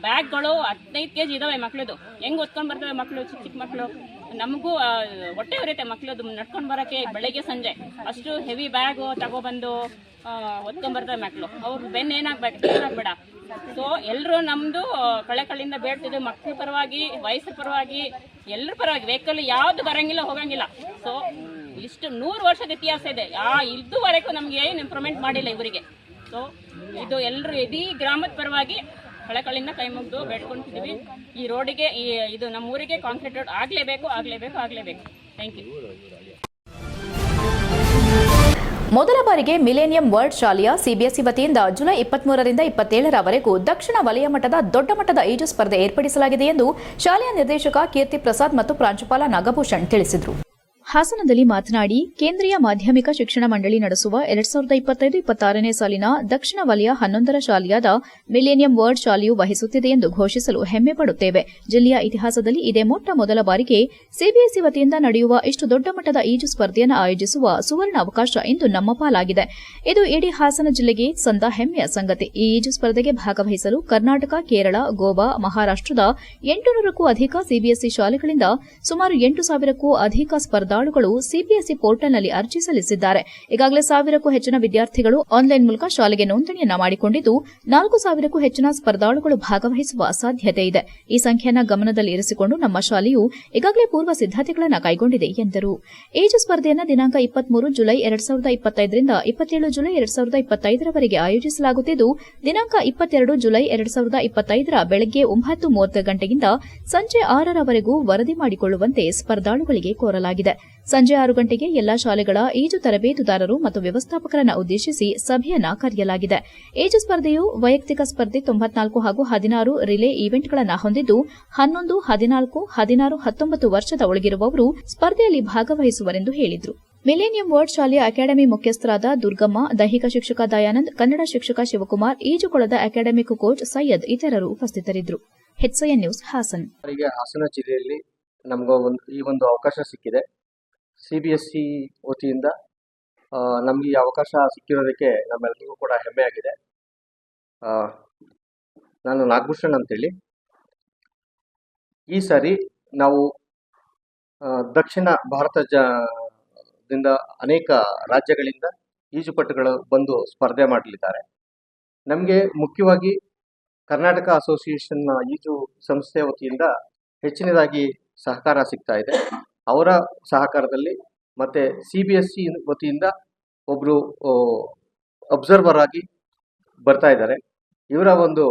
ಬ್ಯಾಗ್ಗಳು 15 kg ಇದಾವೆ ಮಕ್ಕಳದು. ಹೆಂಗೆ ಹೊತ್ಕೊಂಡು ಬರ್ತವೆ ಮಕ್ಕಳು, ಚಿಕ್ಕ ಚಿಕ್ಕ ಮಕ್ಕಳು. ನಮಗೂ ಹೊಟ್ಟೆ ಉರಿಯುತ್ತೆ ಮಕ್ಕಳದು ನಡ್ಕೊಂಡು ಬರೋಕ್ಕೆ ಬೆಳಗ್ಗೆ ಸಂಜೆ. ಅಷ್ಟು ಹೆವಿ ಬ್ಯಾಗು ತಗೊಬಂದು ಹೊತ್ಕೊಂಡ್ಬರ್ತವೆ ಮಕ್ಕಳು. ಅವ್ರ ಬೆನ್ನು ಏನಾಗಬೇಡ. ಸೊ ಎಲ್ಲರೂ ನಮ್ಮದು ಕಳಿಂದ ಬೇಡ್ತಿದ್ವಿ. ಮಕ್ಕಳ ಪರವಾಗಿ, ವಯಸ್ಸು ಪರವಾಗಿ, ಎಲ್ಲರ ಪರವಾಗಿ. ವೆಹಿಕಲ್ ಯಾವುದು ಬರೋಂಗಿಲ್ಲ, ಹೋಗಂಗಿಲ್ಲ. ಸೊ ಇಷ್ಟು 100 ವರ್ಷದ ಇತಿಹಾಸ ಇದೆ. ಇದುವರೆಗೂ ನಮ್ಗೆ ಏನು ಇಂಪ್ರೂವ್ಮೆಂಟ್ ಮಾಡಿಲ್ಲ ಇವರಿಗೆ. ಸೊ ಇದು ಎಲ್ಲರೂ ಇಡೀ ಗ್ರಾಮದ ಪರವಾಗಿ ಕಳಿಂದ ಕೈ ಮುಗಿದು ಬೇಡ್ಕೊಂತಿದ್ದೀವಿ. ಈ ರೋಡಿಗೆ, ಇದು ನಮ್ಮ ಊರಿಗೆ ಕಾಂಕ್ರೀಟ್ ರೋಡ್ ಆಗಲೇಬೇಕು. Thank you. ಮೊದಲ ಬಾರಿಗೆ ಮಿಲೇನಿಯಂ ವರ್ಲ್ಡ್ ಶಾಲೆಯ ಸಿಬಿಎಸ್ಇ ವತಿಯಿಂದ ಜುಲೈ 23ರಿಂದ 27ರವರೆಗೂ ದಕ್ಷಿಣ ವಲಯ ಮಟ್ಟದ ದೊಡ್ಡ ಮಟ್ಟದ ಈಜು ಸ್ಪರ್ಧೆ ಏರ್ಪಡಿಸಲಾಗಿದೆ ಎಂದು ಶಾಲೆಯ ನಿರ್ದೇಶಕ ಕೀರ್ತಿ ಪ್ರಸಾದ್ ಮತ್ತು ಪ್ರಾಂಶುಪಾಲ ನಾಗಭೂಷಣ್ ತಿಳಿಸಿದರು. ಹಾಸನದಲ್ಲಿ ಮಾತನಾಡಿ, ಕೇಂದ್ರೀಯ ಮಾಧ್ಯಮಿಕ ಶಿಕ್ಷಣ ಮಂಡಳಿ ನಡೆಸುವ 2025-26ನೇ ಸಾಲಿನ ದಕ್ಷಿಣ ವಲಯ 11ರ ಶಾಲೆಯಾದ ಮಿಲೇನಿಯಂ ವರ್ಲ್ಡ್ ಶಾಲೆಯು ವಹಿಸುತ್ತಿದೆ ಎಂದು ಘೋಷಿಸಲು ಹೆಮ್ಮೆ ಪಡುತ್ತೇವೆ. ಜಿಲ್ಲೆಯ ಇತಿಹಾಸದಲ್ಲಿ ಇದೇ ಮೊದಲ ಬಾರಿಗೆ ಸಿಬಿಎಸ್ಇ ವತಿಯಿಂದ ನಡೆಯುವ ಇಷ್ಟು ದೊಡ್ಡ ಮಟ್ಟದ ಈಜು ಸ್ಪರ್ಧೆಯನ್ನು ಆಯೋಜಿಸುವ ಸುವರ್ಣ ಅವಕಾಶ ಇಂದು ನಮ್ಮ ಪಾಲಾಗಿದೆ. ಇದು ಇಡೀ ಹಾಸನ ಜಿಲ್ಲೆಗೆ ಸಂದ ಹೆಮ್ಮೆಯ ಸಂಗತಿ. ಈ ಈಜು ಸ್ಪರ್ಧೆಗೆ ಭಾಗವಹಿಸಲು ಕರ್ನಾಟಕ, ಕೇರಳ, ಗೋವಾ, ಮಹಾರಾಷ್ಟದ 800ಕ್ಕೂ ಅಧಿಕ ಸಿಬಿಎಸ್ಇ ಶಾಲೆಗಳಿಂದ ಸುಮಾರು 8,000ಕ್ಕೂ ಅಧಿಕ ಸ್ಪರ್ಧಾಳುಗಳು ಸಿಬಿಎಸ್ಇ ಪೋರ್ಟಲ್ನಲ್ಲಿ ಅರ್ಜಿ ಸಲ್ಲಿಸಿದ್ದಾರೆ. ಈಗಾಗಲೇ 1,000ಕ್ಕೂ ಹೆಚ್ಚಿನ ವಿದ್ಯಾರ್ಥಿಗಳು ಆನ್ಲೈನ್ ಮೂಲಕ ಶಾಲೆಗೆ ನೋಂದಣಿಯನ್ನ ಮಾಡಿಕೊಂಡಿದ್ದು 4,000ಕ್ಕೂ ಹೆಚ್ಚಿನ ಸ್ಪರ್ಧಾಳುಗಳು ಭಾಗವಹಿಸುವ ಸಾಧ್ಯತೆ ಇದೆ. ಈ ಸಂಖ್ಯೆಯನ್ನು ಗಮನದಲ್ಲಿ ಇರಿಸಿಕೊಂಡು ನಮ್ಮ ಶಾಲೆಯು ಈಗಾಗಲೇ ಪೂರ್ವ ಸಿದ್ದತೆಗಳನ್ನು ಕೈಗೊಂಡಿದೆ ಎಂದರು. ಈಜು ಸ್ಪರ್ಧೆಯನ್ನು ದಿನಾಂಕ 23 ಜುಲೈ 2025ರಿಂದ 27 ಜುಲೈ 2025ರವರೆಗೆ ಆಯೋಜಿಸಲಾಗುತ್ತಿದ್ದು, ದಿನಾಂಕ 22 ಜುಲೈ 2025ರ ಬೆಳಗ್ಗೆ 9:30 ಗಂಟೆಯಿಂದ ಸಂಜೆ 6ರವರೆಗೂ ವರದಿ ಮಾಡಿಕೊಳ್ಳುವಂತೆ ಸ್ಪರ್ಧಾಳುಗಳಿಗೆ ಕೋರಲಾಗಿದೆ. ಸಂಜೆ 6 ಗಂಟೆಗೆ ಎಲ್ಲಾ ಶಾಲೆಗಳ ಈಜು ತರಬೇತುದಾರರು ಮತ್ತು ವ್ಯವಸ್ಥಾಪಕರನ್ನು ಉದ್ದೇಶಿಸಿ ಸಭೆಯನ್ನ ಕರೆಯಲಾಗಿದೆ. ಈಜು ಸ್ಪರ್ಧೆಯು ವೈಯಕ್ತಿಕ ಸ್ಪರ್ಧೆ 94 ಹಾಗೂ 16 ರಿಲೇ ಈವೆಂಟ್ಗಳನ್ನು ಹೊಂದಿದ್ದು 11, 14, 16, 19 ವರ್ಷದ ಒಳಗಿರುವವರು ಸ್ಪರ್ಧೆಯಲ್ಲಿ ಭಾಗವಹಿಸುವರೆಂದು ಹೇಳಿದರು. ಮಿಲೇನಿಯಂ ವರ್ಲ್ಡ್ ಶಾಲೆಯ ಅಕಾಡೆಮಿ ಮುಖ್ಯಸ್ಥರಾದ ದುರ್ಗಮ್ಮ, ದೈಹಿಕ ಶಿಕ್ಷಕ ದಯಾನಂದ್, ಕನ್ನಡ ಶಿಕ್ಷಕ ಶಿವಕುಮಾರ್, ಈಜುಕೊಳದ ಅಕಾಡೆಮಿಕ್ ಕೋಚ್ ಸೈಯದ್ ಇತರರು ಉಪಸ್ಥಿತರಿದ್ದರು. HCN news, Haasan. ಹಾಸನ ಜಿಲ್ಲೆಯಲ್ಲಿ ನಮಗೂ ಈ ಒಂದು ಅವಕಾಶ ಸಿಕ್ಕಿದೆ. ಸಿಬಿಎಸ್ಇ ವತಿಯಿಂದ ನಮಗೆ ಈ ಅವಕಾಶ ಸಿಕ್ಕಿರೋದಕ್ಕೆ ನಮ್ಮೆಲ್ಲರಿಗೂ ಕೂಡ ಹೆಮ್ಮೆ ಆಗಿದೆ. ನಾನು ನಾಗಭೂಷಣ್ ಅಂತೇಳಿ. ಈ ಸಾರಿ ನಾವು ದಕ್ಷಿಣ ಭಾರತದಿಂದ ಅನೇಕ ರಾಜ್ಯಗಳಿಂದ ಈಜುಪಟುಗಳು ಬಂದು ಸ್ಪರ್ಧೆ ಮಾಡಲಿದ್ದಾರೆ. ನಮಗೆ ಮುಖ್ಯವಾಗಿ ಕರ್ನಾಟಕ ಅಸೋಸಿಯೇಷನ್ ಈಜು ಸಂಸ್ಥೆ ವತಿಯಿಂದ ಹೆಚ್ಚಿನದಾಗಿ ಸಹಕಾರ ಸಿಗ್ತಾ ಇದೆ. ಅವರ ಸಹಕಾರದಲ್ಲಿ ಮತ್ತೆ CBSE ವತಿಯಿಂದ ಒಬ್ರು ಅಬ್ಸರ್ವರ್ ಆಗಿ ಬರ್ತಾ ಇದ್ದಾರೆ. ಇವರ ಒಂದು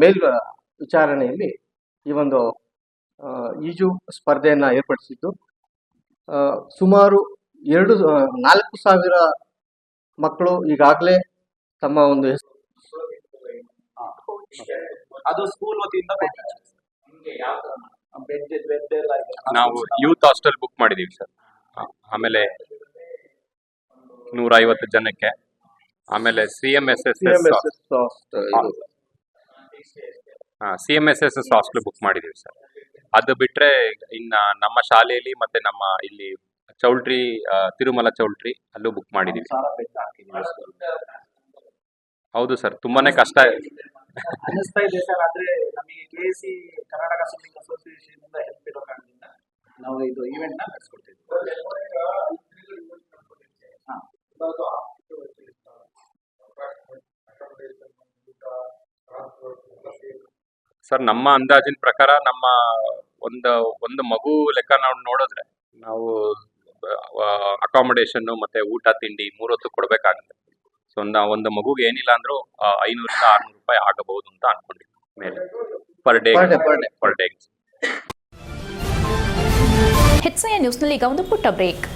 ಮೇಲ್ ವಿಚಾರಣೆಯಲ್ಲಿ ಈ ಒಂದು ಈಜು ಸ್ಪರ್ಧೆಯನ್ನ ಏರ್ಪಡಿಸಿದ್ದು ಸುಮಾರು 4,000 ಮಕ್ಕಳು ಈಗಾಗಲೇ ತಮ್ಮ ಒಂದು ಅದು ಸ್ಕೂಲ್ ವತಿಯಿಂದ ನಾವು ಯೂತ್ ಹಾಸ್ಟೆಲ್ ಬುಕ್ ಮಾಡಿದೀವಿ ಸರ್. ಆಮೇಲೆ 150 ಜನಕ್ಕೆ. ಆಮೇಲೆ CMSS ಹಾಸ್ಟೆಲ್ ಬುಕ್ ಮಾಡಿದೀವಿ ಸರ್. ಅದು ಬಿಟ್ರೆ ಇನ್ನ ನಮ್ಮ ಶಾಲೆಯಲ್ಲಿ ಮತ್ತೆ ನಮ್ಮ ಇಲ್ಲಿ ಚೌಲ್ಟ್ರಿ ತಿರುಮಲ ಚೌಲ್ಟ್ರಿ ಅಲ್ಲೂ ಬುಕ್ ಮಾಡಿದೀವಿ. ಹೌದು ಸರ್, ತುಂಬಾನೇ ಕಷ್ಟ ಅನಿಸ್ತಾ ಇದೆ ಸರ್. ಆದ್ರೆ ನಮಗೆ KSC ಕರ್ನಾಟಕ ಸ್ವಿಮ್ಮಿಂಗ್ ಅಸೋಸಿಯೇಷನ್ ಇಂದ ಹೆಲ್ಪ್ ಇರೋ ಕಾರಣದಿಂದ ನಾವು ಇದು ಈವೆಂಟ್ ನ ನಡೆಸ್ಕೊಡ್ತೀವಿ. ಸರ್, ನಮ್ಮ ಅಂದಾಜಿನ ಪ್ರಕಾರ ನಮ್ಮ ಒಂದು ಮಗು ಲೆಕ್ಕ ನಾವು ನೋಡಿದ್ರೆ ನಾವು ಅಕಾಮಿಡೇಷನ್ ಮತ್ತೆ ಊಟ ತಿಂಡಿ 3 ಹೊತ್ತು ಕೊಡ್ಬೇಕಾಗುತ್ತೆ. ಸೊ ಒಂದು ಮಗುಗೆ ಏನಿಲ್ಲ ಅಂದ್ರೂ 500 ರಿಂದ 600 ರೂಪಾಯಿ ಆಗಬಹುದು ಅಂತ ಅನ್ಕೊಂಡಿದ್ವಿ ಮೇಲೆ ಪರ್ ಡೇ. HCN ನ್ಯೂಸ್ನಲ್ಲಿ ಈಗ ಒಂದು ಪುಟ್ಟ ಬ್ರೇಕ್.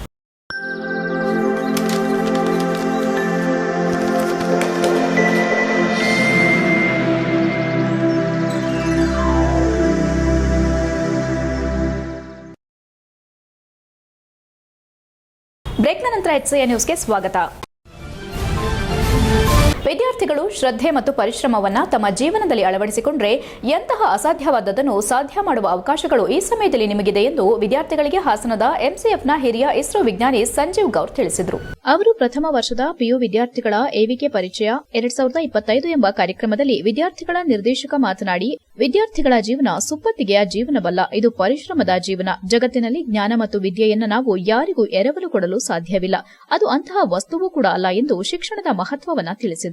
ಬ್ರೇಕ್ನ ನಂತರ HCN ನ್ಯೂಸ್ಗೆ ಸ್ವಾಗತ. ವಿದ್ಯಾರ್ಥಿಗಳು ಶ್ರದ್ಧೆ ಮತ್ತು ಪರಿಶ್ರಮವನ್ನು ತಮ್ಮ ಜೀವನದಲ್ಲಿ ಅಳವಡಿಸಿಕೊಂಡ್ರೆ ಎಂತಹ ಅಸಾಧ್ಯವಾದದ್ದನ್ನು ಸಾಧ್ಯ ಮಾಡುವ ಅವಕಾಶಗಳು ಈ ಸಮಯದಲ್ಲಿ ನಿಮಗಿದೆ ಎಂದು ವಿದ್ಯಾರ್ಥಿಗಳಿಗೆ ಹಾಸನದ MCFನ ಹಿರಿಯ ಇಸ್ರೋ ವಿಜ್ಞಾನಿ ಸಂಜೀವ್ ಗೌರ್ ತಿಳಿಸಿದರು. ಅವರು ಪ್ರಥಮ ವರ್ಷದ PU ವಿದ್ಯಾರ್ಥಿಗಳ AVK ಪರಿಚಯ 2025 ಎಂಬ ಕಾರ್ಯಕ್ರಮದಲ್ಲಿ ವಿದ್ಯಾರ್ಥಿಗಳ ನಿರ್ದೇಶಕ ಮಾತನಾಡಿ, ವಿದ್ಯಾರ್ಥಿಗಳ ಜೀವನ ಸುಪ್ಪತ್ತಿಗೆಯ ಜೀವನವಲ್ಲ, ಇದು ಪರಿಶ್ರಮದ ಜೀವನ. ಜಗತ್ತಿನಲ್ಲಿ ಜ್ಞಾನ ಮತ್ತು ವಿದ್ಯೆಯನ್ನು ನಾವು ಯಾರಿಗೂ ಎರವಲು ಕೊಡಲು ಸಾಧ್ಯವಿಲ್ಲ. ಅದು ಅಂತಹ ವಸ್ತುವೂ ಕೂಡ ಅಲ್ಲ ಎಂದು ಶಿಕ್ಷಣದ ಮಹತ್ವವನ್ನು ತಿಳಿಸಿದರು.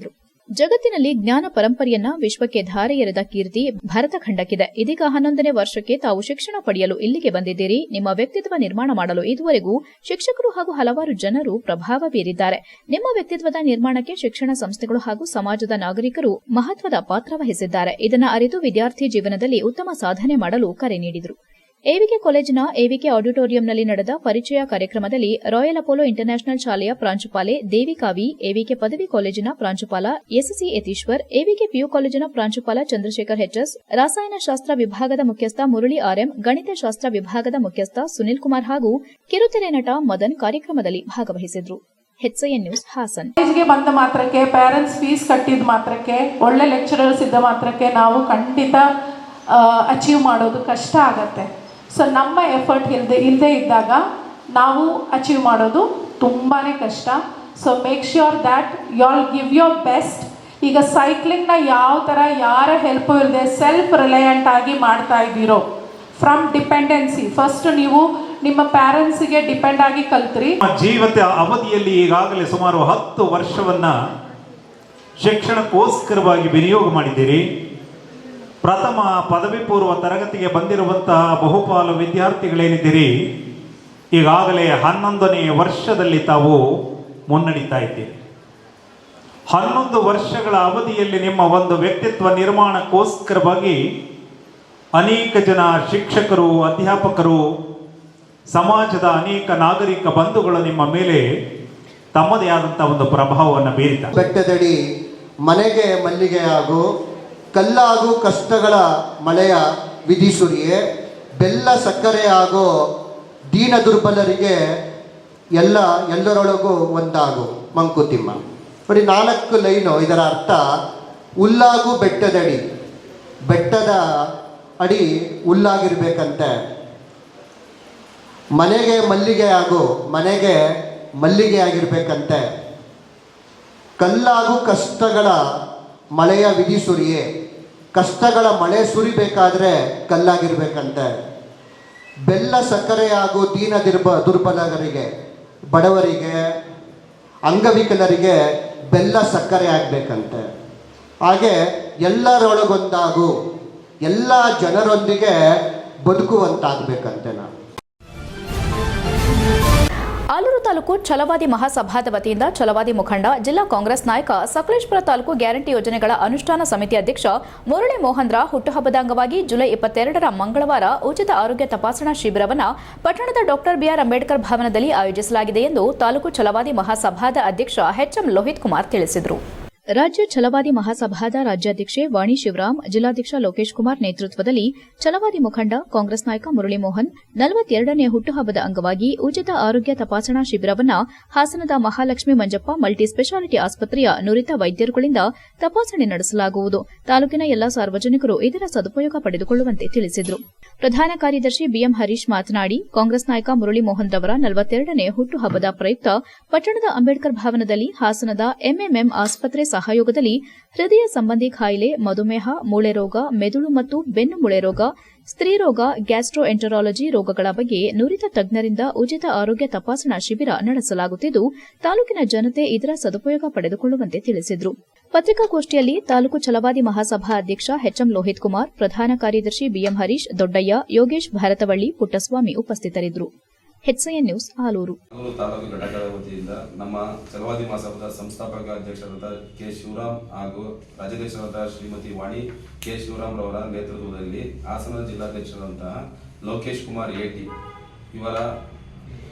ಜಗತ್ತಿನಲ್ಲಿ ಜ್ಞಾನ ಪರಂಪರೆಯನ್ನ ವಿಶ್ವಕ್ಕೆ ಧಾರೆ ಎರೆದ ಕೀರ್ತಿ ಭರತಖಂಡಕ್ಕಿದೆ. ಇದೀಗ 11ನೇ ವರ್ಷಕ್ಕೆ ತಾವು ಶಿಕ್ಷಣ ಪಡೆಯಲು ಇಲ್ಲಿಗೆ ಬಂದಿದ್ದೀರಿ. ನಿಮ್ಮ ವ್ಯಕ್ತಿತ್ವ ನಿರ್ಮಾಣ ಮಾಡಲು ಇದುವರೆಗೂ ಶಿಕ್ಷಕರು ಹಾಗೂ ಹಲವಾರು ಜನರು ಪ್ರಭಾವ ಬೀರಿದ್ದಾರೆ. ನಿಮ್ಮ ವ್ಯಕ್ತಿತ್ವದ ನಿರ್ಮಾಣಕ್ಕೆ ಶಿಕ್ಷಣ ಸಂಸ್ಥೆಗಳು ಹಾಗೂ ಸಮಾಜದ ನಾಗರಿಕರು ಮಹತ್ವದ ಪಾತ್ರ ವಹಿಸಿದ್ದಾರೆ. ಇದನ್ನು ಅರಿತು ವಿದ್ಯಾರ್ಥಿ ಜೀವನದಲ್ಲಿ ಉತ್ತಮ ಸಾಧನೆ ಮಾಡಲು ಕರೆ ನೀಡಿದರು. AVK ಕಾಲೇಜಿನ AVK ಆಡಿಟೋರಿಯಂನಲ್ಲಿ ನಡೆದ ಪರಿಚಯ ಕಾರ್ಯಕ್ರಮದಲ್ಲಿ ರಾಯಲ್ ಅಪೋಲೋ ಇಂಟರ್ನ್ಯಾಷನಲ್ ಶಾಲೆಯ ಪ್ರಾಂಶುಪಾಲೆ ದೇವಿಕಾವಿ, AVK ಪದವಿ ಕಾಲೇಜಿನ ಪ್ರಾಂಶುಪಾಲ SC ಯತೀಶ್ವರ್, AVK PU ಕಾಲೇಜಿನ ಪ್ರಾಂಶುಪಾಲ ಚಂದ್ರಶೇಖರ್ HS, ರಸಾಯನಶಾಸ್ತ್ರ ವಿಭಾಗದ ಮುಖ್ಯಸ್ಥ ಮುರಳಿ RM, ಗಣಿತಶಾಸ್ತ್ರ ವಿಭಾಗದ ಮುಖ್ಯಸ್ಥ ಸುನಿಲ್ ಕುಮಾರ್ ಹಾಗೂ ಕಿರುತೆರೆ ನಟ ಮದನ್ ಕಾರ್ಯಕ್ರಮದಲ್ಲಿ ಭಾಗವಹಿಸಿದ್ರು. HCN news Haasan. ಕಾಲೇಜ್ಗೆ ಬಂದ ಮಾತ್ರಕ್ಕೆ, ಪೇರೆಂಟ್ಸ್ ಫೀಸ್ ಕಟ್ಟಿದ ಮಾತ್ರಕ್ಕೆ, ಒಳ್ಳೆ ಲೆಕ್ಚರರ್ಸ್ ಇದ್ದ ಮಾತ್ರಕ್ಕೆ ನಾವು ಖಂಡಿತ ಅಚೀವ್ ಮಾಡೋದು ಕಷ್ಟ ಆಗತ್ತೆ. ಸೊ ನಮ್ಮ ಎಫರ್ಟ್ ಇಲ್ಲದೆ ಇದ್ದಾಗ ನಾವು ಅಚೀವ್ ಮಾಡೋದು ತುಂಬಾ ಕಷ್ಟ. So make sure that you all give your best. ಈಗ ಸೈಕ್ಲಿಂಗ್ನ ಯಾವ ಥರ ಯಾರ ಹೆಲ್ಪು ಇಲ್ಲದೆ ಸೆಲ್ಫ್ ರಿಲಯಂಟ್ ಆಗಿ ಮಾಡ್ತಾ ಇದ್ದೀರೋ, ಫ್ರಮ್ ಡಿಪೆಂಡೆನ್ಸಿ, ಫಸ್ಟ್ ನೀವು ನಿಮ್ಮ ಪ್ಯಾರೆಂಟ್ಸಿಗೆ ಡಿಪೆಂಡ್ ಆಗಿ ಕಲ್ತ್ರಿ. ಜೀವಿತ ಅವಧಿಯಲ್ಲಿ ಈಗಾಗಲೇ ಸುಮಾರು 10 ವರ್ಷವನ್ನ ಶಿಕ್ಷಣಕ್ಕೋಸ್ಕರವಾಗಿ ವಿನಿಯೋಗ ಮಾಡಿದ್ದೀರಿ. ಪ್ರಥಮ ಪದವಿ ಪೂರ್ವ ತರಗತಿಗೆ ಬಂದಿರುವಂತಹ ಬಹುಪಾಲು ವಿದ್ಯಾರ್ಥಿಗಳೇನಿದ್ದೀರಿ, ಈಗಾಗಲೇ 11ನೇ ವರ್ಷದಲ್ಲಿ ತಾವು ಮುನ್ನಡೀತಾ ಇದ್ದೀರಿ. 11 ವರ್ಷಗಳ ಅವಧಿಯಲ್ಲಿ ನಿಮ್ಮ ಒಂದು ವ್ಯಕ್ತಿತ್ವ ನಿರ್ಮಾಣಕ್ಕೋಸ್ಕರವಾಗಿ ಅನೇಕ ಜನ ಶಿಕ್ಷಕರು, ಅಧ್ಯಾಪಕರು, ಸಮಾಜದ ಅನೇಕ ನಾಗರಿಕ ಬಂಧುಗಳು ನಿಮ್ಮ ಮೇಲೆ ತಮ್ಮದೇ ಆದಂಥ ಒಂದು ಪ್ರಭಾವವನ್ನು ಬೀರಿದ್ದಾರೆ. ಬೆಟ್ಟದಡಿ ಮನೆಗೆ ಮಲ್ಲಿಗೆ ಹಾಗೂ ಕಲ್ಲಾಗೂ ಕಷ್ಟಗಳ ಮಳೆಯ ವಿಧಿಸುರಿಯೇ, ಬೆಲ್ಲ ಸಕ್ಕರೆ ಹಾಗೂ ದೀನ ದುರ್ಬಲರಿಗೆ ಎಲ್ಲರೊಳಗೂ ಒಂದಾಗು ಮಂಕುತಿಮ್ಮ. ಬರೀ 4 ಲೈನು. ಇದರ ಅರ್ಥ, ಹುಲ್ಲಾಗು ಬೆಟ್ಟದಡಿ, ಬೆಟ್ಟದ ಅಡಿ ಹುಲ್ಲಾಗಿರ್ಬೇಕಂತೆ. ಮನೆಗೆ ಮಲ್ಲಿಗೆ ಹಾಗೂ ಮನೆಗೆ ಮಲ್ಲಿಗೆ ಆಗಿರ್ಬೇಕಂತೆ. ಕಲ್ಲಾಗೂ ಕಷ್ಟಗಳ ಮಳೆಯ ವಿಧಿ ಸುರಿಯೇ, ಕಷ್ಟಗಳ ಮಳೆ ಸುರಿಬೇಕಾದ್ರೆ ಕಲ್ಲಾಗಿರ್ಬೇಕಂತೆ. ಬೆಲ್ಲ ಸಕ್ಕರೆ ಹಾಗೂ ದೀನ ದುರ್ಬಲರಿಗೆ, ಬಡವರಿಗೆ, ಅಂಗವಿಕಲರಿಗೆ ಬೆಲ್ಲ ಸಕ್ಕರೆ ಆಗಬೇಕಂತೆ. ಹಾಗೆ ಎಲ್ಲರೊಳಗೊಂದಾಗು, ಎಲ್ಲ ಜನರೊಂದಿಗೆ ಬದುಕುವಂತಾಗಬೇಕಂತೆ ನಾನು. ಆಲೂರು ತಾಲೂಕು ಛಲವಾದಿ ಮಹಾಸಭಾದ ವತಿಯಿಂದ ಛಲವಾದಿ ಮುಖಂಡ, ಜಿಲ್ಲಾ ಕಾಂಗ್ರೆಸ್ ನಾಯಕ, ಸಕಲೇಶಪುರ ತಾಲೂಕು ಗ್ಯಾರಂಟಿ ಯೋಜನೆಗಳ ಅನುಷ್ಠಾನ ಸಮಿತಿ ಅಧ್ಯಕ್ಷ ಮುರಳಿ ಮೋಹನ್ ರ ಹುಟ್ಟುಹಬ್ಬದ ಅಂಗವಾಗಿ ಜುಲೈ 22ರ ಮಂಗಳವಾರ ಉಚಿತ ಆರೋಗ್ಯ ತಪಾಸಣಾ ಶಿಬಿರವನ್ನು ಪಟ್ಟಣದ ಡಾಕ್ಟರ್ ಬಿಆರ್ ಅಂಬೇಡ್ಕರ್ ಭವನದಲ್ಲಿ ಆಯೋಜಿಸಲಾಗಿದೆ ಎಂದು ತಾಲೂಕು ಛಲವಾದಿ ಮಹಾಸಭಾದ ಅಧ್ಯಕ್ಷ ಎಚ್ಎಂ ಲೋಹಿತ್ ಕುಮಾರ್ ತಿಳಿಸಿದರು. ರಾಜ್ಯ ಛಲವಾದಿ ಮಹಾಸಭಾದ ರಾಜ್ಯಾಧ್ಯಕ್ಷೆ ವಾಣಿ ಶಿವರಾಮ್, ಜಿಲ್ಲಾಧ್ಯಕ್ಷ ಲೋಕೇಶ್ ಕುಮಾರ್ ನೇತೃತ್ವದಲ್ಲಿ ಛಲವಾದಿ ಮುಖಂಡ, ಕಾಂಗ್ರೆಸ್ ನಾಯಕ ಮುರಳಿ ಮೋಹನ್ 42ನೇ ಹುಟ್ಟುಹಬ್ಬದ ಅಂಗವಾಗಿ ಉಚಿತ ಆರೋಗ್ಯ ತಪಾಸಣಾ ಶಿಬಿರವನ್ನು ಹಾಸನದ ಮಹಾಲಕ್ಷ್ಮಿ ಮಂಜಪ್ಪ ಮಲ್ಟಿ ಸ್ಪೆಷಾಲಿಟಿ ಆಸ್ಪತ್ರೆಯ ನುರಿತ ವೈದ್ಯರುಗಳಿಂದ ತಪಾಸಣೆ ನಡೆಸಲಾಗುವುದು. ತಾಲೂಕಿನ ಎಲ್ಲಾ ಸಾರ್ವಜನಿಕರು ಇದರ ಸದುಪಯೋಗ ಪಡೆದುಕೊಳ್ಳುವಂತೆ ತಿಳಿಸಿದರು. ಪ್ರಧಾನ ಕಾರ್ಯದರ್ಶಿ ಬಿಎಂ ಹರೀಶ್ ಮಾತನಾಡಿ, ಕಾಂಗ್ರೆಸ್ ನಾಯಕ ಮುರಳಿ ಮೋಹನ್ ರವರ 42ನೇ ಹುಟ್ಟುಹಬ್ಬದ ಪ್ರಯುಕ್ತ ಪಟ್ಟಣದ ಅಂಬೇಡ್ಕರ್ ಭವನದಲ್ಲಿ ಹಾಸನದ ಎಂಎಂಎಂ ಆಸ್ಪತ್ರೆ ಸಹಯೋಗದಲ್ಲಿ ಹೃದಯ ಸಂಬಂಧಿ ಕಾಯಿಲೆ, ಮಧುಮೇಹ, ಮೂಳೆ ರೋಗ, ಮೆದುಳು ಮತ್ತು ಬೆನ್ನು ಮೂಳೆ ರೋಗ, ಸ್ತ್ರೀರೋಗ, ಗ್ಯಾಸ್ಟ್ರೋಎಂಟರಾಲಜಿ ರೋಗಗಳ ಬಗ್ಗೆ ನುರಿತ ತಜ್ಞರಿಂದ ಉಚಿತ ಆರೋಗ್ಯ ತಪಾಸಣಾ ಶಿಬಿರ ನಡೆಸಲಾಗುತ್ತಿದ್ದು, ತಾಲೂಕಿನ ಜನತೆ ಇದರ ಸದುಪಯೋಗ ಪಡೆದುಕೊಳ್ಳುವಂತೆ ತಿಳಿಸಿದರು. ಪತ್ರಿಕಾಗೋಷ್ಠಿಯಲ್ಲಿ ತಾಲೂಕು ಛಲವಾದಿ ಮಹಾಸಭಾ ಅಧ್ಯಕ್ಷ ಎಚ್ಎಂ ಲೋಹಿತ್ ಕುಮಾರ್, ಪ್ರಧಾನ ಕಾರ್ಯದರ್ಶಿ ಬಿಎಂ ಹರೀಶ್, ದೊಡ್ಡಯ್ಯ, ಯೋಗೇಶ್ ಭಾರತವಳ್ಳಿ, ಪುಟ್ಟಸ್ವಾಮಿ ಉಪಸ್ಥಿತರಿದ್ದರು. HIN news, Aluru. ತಾಲೂಕು ಘಟಕದ ವತಿಯಿಂದ ನಮ್ಮ ಛಲವಾದಿ ಮಹಾಸಭಾದ ಸಂಸ್ಥಾಪಕ ಅಧ್ಯಕ್ಷರಾದ ಕೆ ಶಿವರಾಮ್ ಹಾಗೂ ರಾಜ್ಯಾಧ್ಯಕ್ಷರಾದ ಶ್ರೀಮತಿ ವಾಣಿ ಕೆ ಶಿವರಾಮ್ ರವರ ನೇತೃತ್ವದಲ್ಲಿ ಹಾಸನ ಜಿಲ್ಲಾಧ್ಯಕ್ಷರಾದಂತಹ ಲೋಕೇಶ್ ಕುಮಾರ್ ಎಟಿ ಇವರ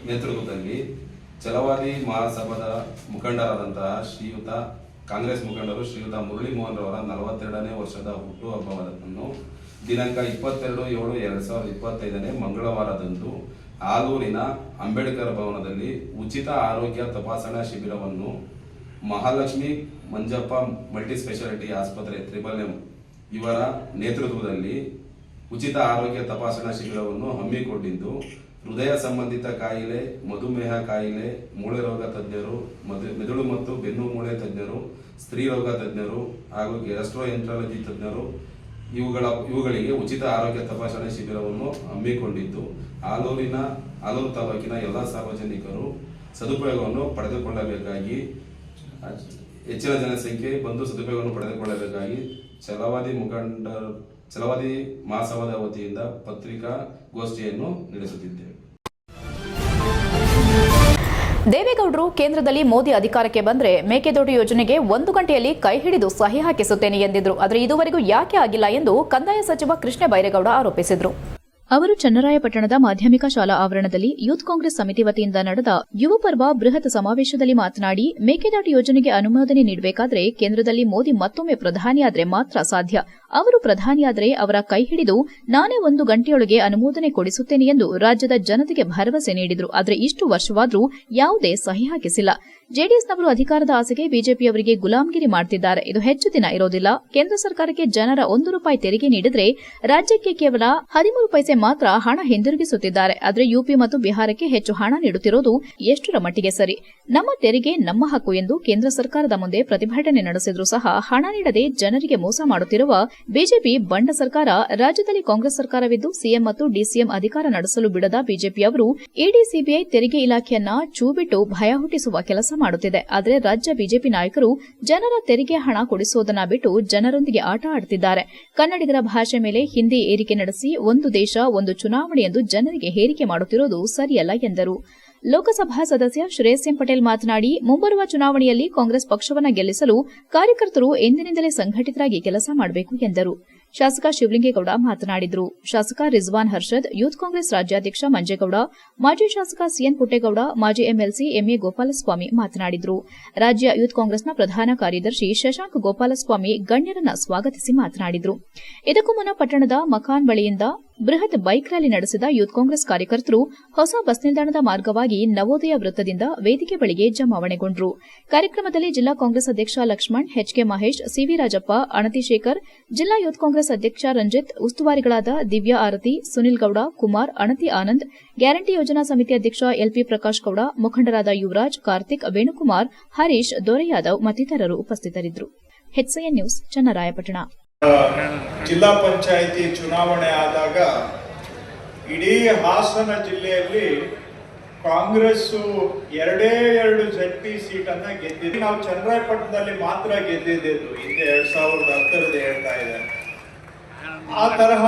ನೇತೃತ್ವದಲ್ಲಿ ಛಲವಾದಿ ಮಹಾಸಭಾದ ಮುಖಂಡರಾದಂತಹ ಶ್ರೀಯುತ ಕಾಂಗ್ರೆಸ್ ಮುಖಂಡರು ಶ್ರೀಯುತ ಮುರಳಿ ಮೋಹನ್ ರವರ 42ನೇ ವರ್ಷದ ಹುಟ್ಟುಹಬ್ಬವನ್ನು ದಿನಾಂಕ 22/7/2025 ಮಂಗಳವಾರದಂದು ಆಲೂರಿನ ಅಂಬೇಡ್ಕರ್ ಭವನದಲ್ಲಿ ಉಚಿತ ಆರೋಗ್ಯ ತಪಾಸಣಾ ಶಿಬಿರವನ್ನು ಮಹಾಲಕ್ಷ್ಮಿ ಮಂಜಪ್ಪ ಮಲ್ಟಿ ಸ್ಪೆಷಾಲಿಟಿ ಆಸ್ಪತ್ರೆ MMM ಇವರ ನೇತೃತ್ವದಲ್ಲಿ ಉಚಿತ ಆರೋಗ್ಯ ತಪಾಸಣಾ ಶಿಬಿರವನ್ನು ಹಮ್ಮಿಕೊಂಡಿದ್ದು, ಹೃದಯ ಸಂಬಂಧಿತ ಕಾಯಿಲೆ, ಮಧುಮೇಹ ಕಾಯಿಲೆ, ಮೂಳೆ ರೋಗ ತಜ್ಞರು, ಮೆದುಳು ಮತ್ತು ಬೆನ್ನು ಮೂಳೆ ತಜ್ಞರು, ಸ್ತ್ರೀ ರೋಗ ತಜ್ಞರು ಹಾಗೂ ಗ್ಯಾಸ್ಟ್ರೋಎಂಟರಾಲಜಿ ತಜ್ಞರು ಇವುಗಳಿಗೆ ಉಚಿತ ಆರೋಗ್ಯ ತಪಾಸಣೆ ಶಿಬಿರವನ್ನು ಹಮ್ಮಿಕೊಂಡಿದ್ದು, ಆಲೂರು ತಾಲೂಕಿನ ಎಲ್ಲ ಸಾರ್ವಜನಿಕರು ಸದುಪಯೋಗವನ್ನು ಪಡೆದುಕೊಳ್ಳಬೇಕಾಗಿ, ಹೆಚ್ಚಿನ ಜನಸಂಖ್ಯೆ ಬಂದು ಸದುಪಯೋಗವನ್ನು ಪಡೆದುಕೊಳ್ಳಬೇಕಾಗಿ ಛಲವಾದಿ ಮಹಾಸಭಾದ ವತಿಯಿಂದ ಪತ್ರಿಕಾಗೋಷ್ಠಿಯನ್ನು ನಡೆಸುತ್ತಿದ್ದೇವೆ. ದೇವೇಗೌಡರು ಕೇಂದ್ರದಲ್ಲಿ ಮೋದಿ ಅಧಿಕಾರಕ್ಕೆ ಬಂದರೆ ಮೇಕೆದಾಟು ಯೋಜನೆಗೆ 1 ಗಂಟೆಯಲ್ಲಿ ಕೈ ಹಿಡಿದು ಸಹಿ ಹಾಕಿಸುತ್ತೇನೆ ಎಂದಿದ್ರು. ಆದರೆ ಇದುವರೆಗೂ ಯಾಕೆ ಆಗಿಲ್ಲ ಎಂದು ಕಂದಾಯ ಸಚಿವ ಕೃಷ್ಣ ಬೈರೇಗೌಡ ಆರೋಪಿಸಿದರು. ಅವರು ಚನ್ನರಾಯಪಟ್ಟಣದ ಮಾಧ್ಯಮಿಕ ಶಾಲಾ ಆವರಣದಲ್ಲಿ ಯೂತ್ ಕಾಂಗ್ರೆಸ್ ಸಮಿತಿ ವತಿಯಿಂದ ನಡೆದ ಯುವ ಪರ್ವ ಬೃಹತ್ ಸಮಾವೇಶದಲ್ಲಿ ಮಾತನಾಡಿ, ಮೇಕೆದಾಟು ಯೋಜನೆಗೆ ಅನುಮೋದನೆ ನೀಡಬೇಕಾದರೆ ಕೇಂದ್ರದಲ್ಲಿ ಮೋದಿ ಮತ್ತೊಮ್ಮೆ ಪ್ರಧಾನಿಯಾದರೆ ಮಾತ್ರ ಸಾಧ್ಯ. ಅವರು ಪ್ರಧಾನಿಯಾದರೆ ಅವರ ಕೈ ಹಿಡಿದು ನಾನೇ 1 ಗಂಟೆಯೊಳಗೆ ಅನುಮೋದನೆ ಕೊಡಿಸುತ್ತೇನೆ ಎಂದು ರಾಜ್ಯದ ಜನತೆಗೆ ಭರವಸೆ ನೀಡಿದರು. ಆದರೆ ಇಷ್ಟು ವರ್ಷವಾದರೂ ಯಾವುದೇ ಸಹಿ ಹಾಕಿಸಿಲ್ಲ. ಜೆಡಿಎಸ್ನವರು ಅಧಿಕಾರದ ಆಸೆಗೆ ಬಿಜೆಪಿಯವರಿಗೆ ಗುಲಾಮಗಿರಿ ಮಾಡುತ್ತಿದ್ದಾರೆ. ಇದು ಹೆಚ್ಚು ದಿನ ಇರೋದಿಲ್ಲ. ಕೇಂದ್ರ ಸರ್ಕಾರಕ್ಕೆ ಜನರ ₹1 ತೆರಿಗೆ ನೀಡಿದರೆ ರಾಜ್ಯಕ್ಕೆ ಕೇವಲ 13 ಪೈಸೆ ಮಾತ್ರ ಹಣ ಹಿಂದಿರುಗಿಸುತ್ತಿದ್ದಾರೆ. ಆದರೆ ಯುಪಿ ಮತ್ತು ಬಿಹಾರಕ್ಕೆ ಹೆಚ್ಚು ಹಣ ನೀಡುತ್ತಿರೋದು ಎಷ್ಟರ ಮಟ್ಟಿಗೆ ಸರಿ? ನಮ್ಮ ತೆರಿಗೆ ನಮ್ಮ ಹಕ್ಕು ಎಂದು ಕೇಂದ್ರ ಸರ್ಕಾರದ ಮುಂದೆ ಪ್ರತಿಭಟನೆ ನಡೆಸಿದರೂ ಸಹ ಹಣ ನೀಡದೆ ಜನರಿಗೆ ಮೋಸ ಮಾಡುತ್ತಿರುವ ಬಿಜೆಪಿ ಬಂಡ ಸರ್ಕಾರ. ರಾಜ್ಯದಲ್ಲಿ ಕಾಂಗ್ರೆಸ್ ಸರ್ಕಾರವಿದ್ದು ಸಿಎಂ ಮತ್ತು ಡಿಸಿಎಂ ಅಧಿಕಾರ ನಡೆಸಲು ಬಿಡದ ಬಿಜೆಪಿಯವರು ಇಡಿ, ಸಿಬಿಐ, ತೆರಿಗೆ ಇಲಾಖೆಯನ್ನ ಚೂಬಿಟ್ಟು ಭಯ ಹುಟ್ಟಿಸುವ ಕೆಲಸ ಮಾಡುತ್ತಿದೆ. ಆದರೆ ರಾಜ್ಯ ಬಿಜೆಪಿ ನಾಯಕರು ಜನರ ತೆರಿಗೆ ಹಣ ಕೊಡಿಸುವುದನ್ನ ಬಿಟ್ಟು ಜನರೊಂದಿಗೆ ಆಟ ಆಡುತ್ತಿದ್ದಾರೆ. ಕನ್ನಡಿಗರ ಭಾಷೆ ಮೇಲೆ ಹಿಂದಿ ಏರಿಕೆ ನಡೆಸಿ ಒಂದು ದೇಶ ಒಂದು ಚುನಾವಣೆ ಎಂದು ಜನರಿಗೆ ಹೇರಿಕೆ ಮಾಡುತ್ತಿರುವುದು ಸರಿಯಲ್ಲ ಎಂದರು. ಲೋಕಸಭಾ ಸದಸ್ಯ ಶ್ರೇಯಸ್ ಎಂ ಪಟೇಲ್ ಮಾತನಾಡಿ, ಮುಂಬರುವ ಚುನಾವಣೆಯಲ್ಲಿ ಕಾಂಗ್ರೆಸ್ ಪಕ್ಷವನ್ನು ಗೆಲ್ಲಿಸಲು ಕಾರ್ಯಕರ್ತರು ಎಂದಿನಿಂದಲೇ ಸಂಘಟಿತರಾಗಿ ಕೆಲಸ ಮಾಡಬೇಕು ಎಂದರು. ಶಾಸಕ ಶಿವಲಿಂಗೇಗೌಡ ಮಾತನಾಡಿದರು. ಶಾಸಕ ರಿಜ್ವಾನ್ ಹರ್ಷದ್, ಯೂತ್ ಕಾಂಗ್ರೆಸ್ ರಾಜ್ಯಾಧ್ಯಕ್ಷ ಮಂಜೇಗೌಡ, ಮಾಜಿ ಶಾಸಕ ಸಿಎನ್ ಪುಟ್ಟೇಗೌಡ, ಮಾಜಿ ಎಂಎಲ್ಸಿ ಎಂಎ ಗೋಪಾಲಸ್ವಾಮಿ ಮಾತನಾಡಿದರು. ರಾಜ್ಯ ಯೂತ್ ಕಾಂಗ್ರೆಸ್ನ ಪ್ರಧಾನ ಕಾರ್ಯದರ್ಶಿ ಶಶಾಂಕ್ ಗೋಪಾಲಸ್ವಾಮಿ ಗಣ್ಯರನ್ನ ಸ್ವಾಗತಿಸಿ ಮಾತನಾಡಿದರು. ಇದಕ್ಕೂ ಮುನ್ನ ಪಟ್ಟಣದ ಮಕಾನ್ ಬಳಿಯಿಂದ ಬೃಹತ್ ಬೈಕ್ ರ್ಯಾಲಿ ನಡೆಸಿದ ಯೂತ್ ಕಾಂಗ್ರೆಸ್ ಕಾರ್ಯಕರ್ತರು ಹೊಸ ಬಸ್ ನಿಲ್ದಾಣದ ಮಾರ್ಗವಾಗಿ ನವೋದಯ ವೃತ್ತದಿಂದ ವೇದಿಕೆ ಬಳಿಗೆ ಜಮಾವಣೆಗೊಂಡರು. ಕಾರ್ಯಕ್ರಮದಲ್ಲಿ ಜಿಲ್ಲಾ ಕಾಂಗ್ರೆಸ್ ಅಧ್ಯಕ್ಷ ಲಕ್ಷ್ಮಣ್, ಎಚ್ಕೆ ಮಹೇಶ್, ಸಿವಿ ರಾಜಪ್ಪ, ಅಣತಿ ಶೇಖರ್, ಜಿಲ್ಲಾ ಯೂತ್ ಕಾಂಗ್ರೆಸ್ ಅಧ್ಯಕ್ಷ ರಂಜಿತ್, ಉಸ್ತುವಾರಿಗಳಾದ ದಿವ್ಯಾ ಆರತಿ, ಸುನಿಲ್ ಗೌಡ, ಕುಮಾರ್, ಅಣತಿ ಆನಂದ್, ಗ್ಯಾರಂಟಿ ಯೋಜನಾ ಸಮಿತಿ ಅಧ್ಯಕ್ಷ ಎಲ್ಪಿ ಪ್ರಕಾಶ್ ಗೌಡ, ಮುಖಂಡರಾದ ಯುವರಾಜ್, ಕಾರ್ತಿಕ್, ವೇಣುಕುಮಾರ್, ಹರೀಶ್, ದೊರೆಯಾದವ್ ಮತ್ತಿತರರು ಉಪಸ್ಥಿತರಿದ್ದರು. HIN news, Channarayapatna. ಜಿಲ್ಲಾ ಪಂಚಾಯಿತಿ ಚುನಾವಣೆ ಆದಾಗ ಇಡೀ ಹಾಸನ ಜಿಲ್ಲೆಯಲ್ಲಿ ಕಾಂಗ್ರೆಸ್ 2 ZP ಸೀಟನ್ನ ಗೆದ್ದಿದೆ. ನಾವು ಚನ್ನರಾಯಪಟ್ಟಣದಲ್ಲಿ ಮಾತ್ರ ಗೆದ್ದಿದ್ದು, ಹಿಂದೆ 2010 ಹೇಳ್ತಾ ಇದ್ದಾರೆ. ಆ ತರಹ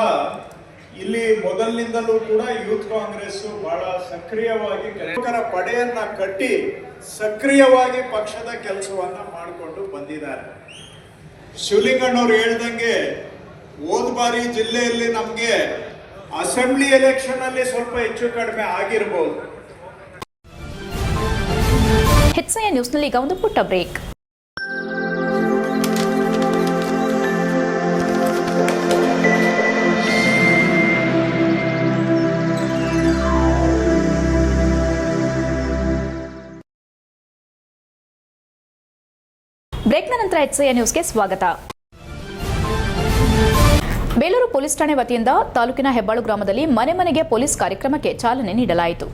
ಇಲ್ಲಿ ಮೊದಲಿನಿಂದಲೂ ಕೂಡ ಯೂತ್ ಕಾಂಗ್ರೆಸ್ ಬಹಳ ಸಕ್ರಿಯವಾಗಿ ಪಡೆಯನ್ನ ಕಟ್ಟಿ ಸಕ್ರಿಯವಾಗಿ ಪಕ್ಷದ ಕೆಲಸವನ್ನ ಮಾಡಿಕೊಂಡು ಬಂದಿದ್ದಾರೆ. ಶಿವಲಿಂಗಣ್ಣವ್ರು ಹೇಳ್ದಂಗೆ ಹೋದ ಬಾರಿ ಜಿಲ್ಲೆಯಲ್ಲಿ ನಮಗೆ ಅಸೆಂಬ್ಲಿ ಎಲೆಕ್ಷನ್ ಅಲ್ಲಿ ಸ್ವಲ್ಪ ಹೆಚ್ಚು ಕಡಿಮೆ ಆಗಿರಬಹುದು. HCI ನ್ಯೂಸ್ನಲ್ಲಿ ಈಗ ಒಂದು ಪುಟ್ಟ ಬ್ರೇಕ್. ಬ್ರೇಕ್ನ ನಂತರ HCI ನ್ಯೂಸ್ಗೆ ಸ್ವಾಗತ. ಬೇಲೂರು ಪೊಲೀಸ್ ಠಾಣೆ ವತಿಯಿಂದ ತಾಲೂಕಿನ ಹೆಬ್ಬಾಳು ಗ್ರಾಮದಲ್ಲಿ ಮನೆ ಮನೆಗೆ ಪೊಲೀಸ್ ಕಾರ್ಯಕ್ರಮಕ್ಕೆ ಚಾಲನೆ ನೀಡಲಾಯಿತು.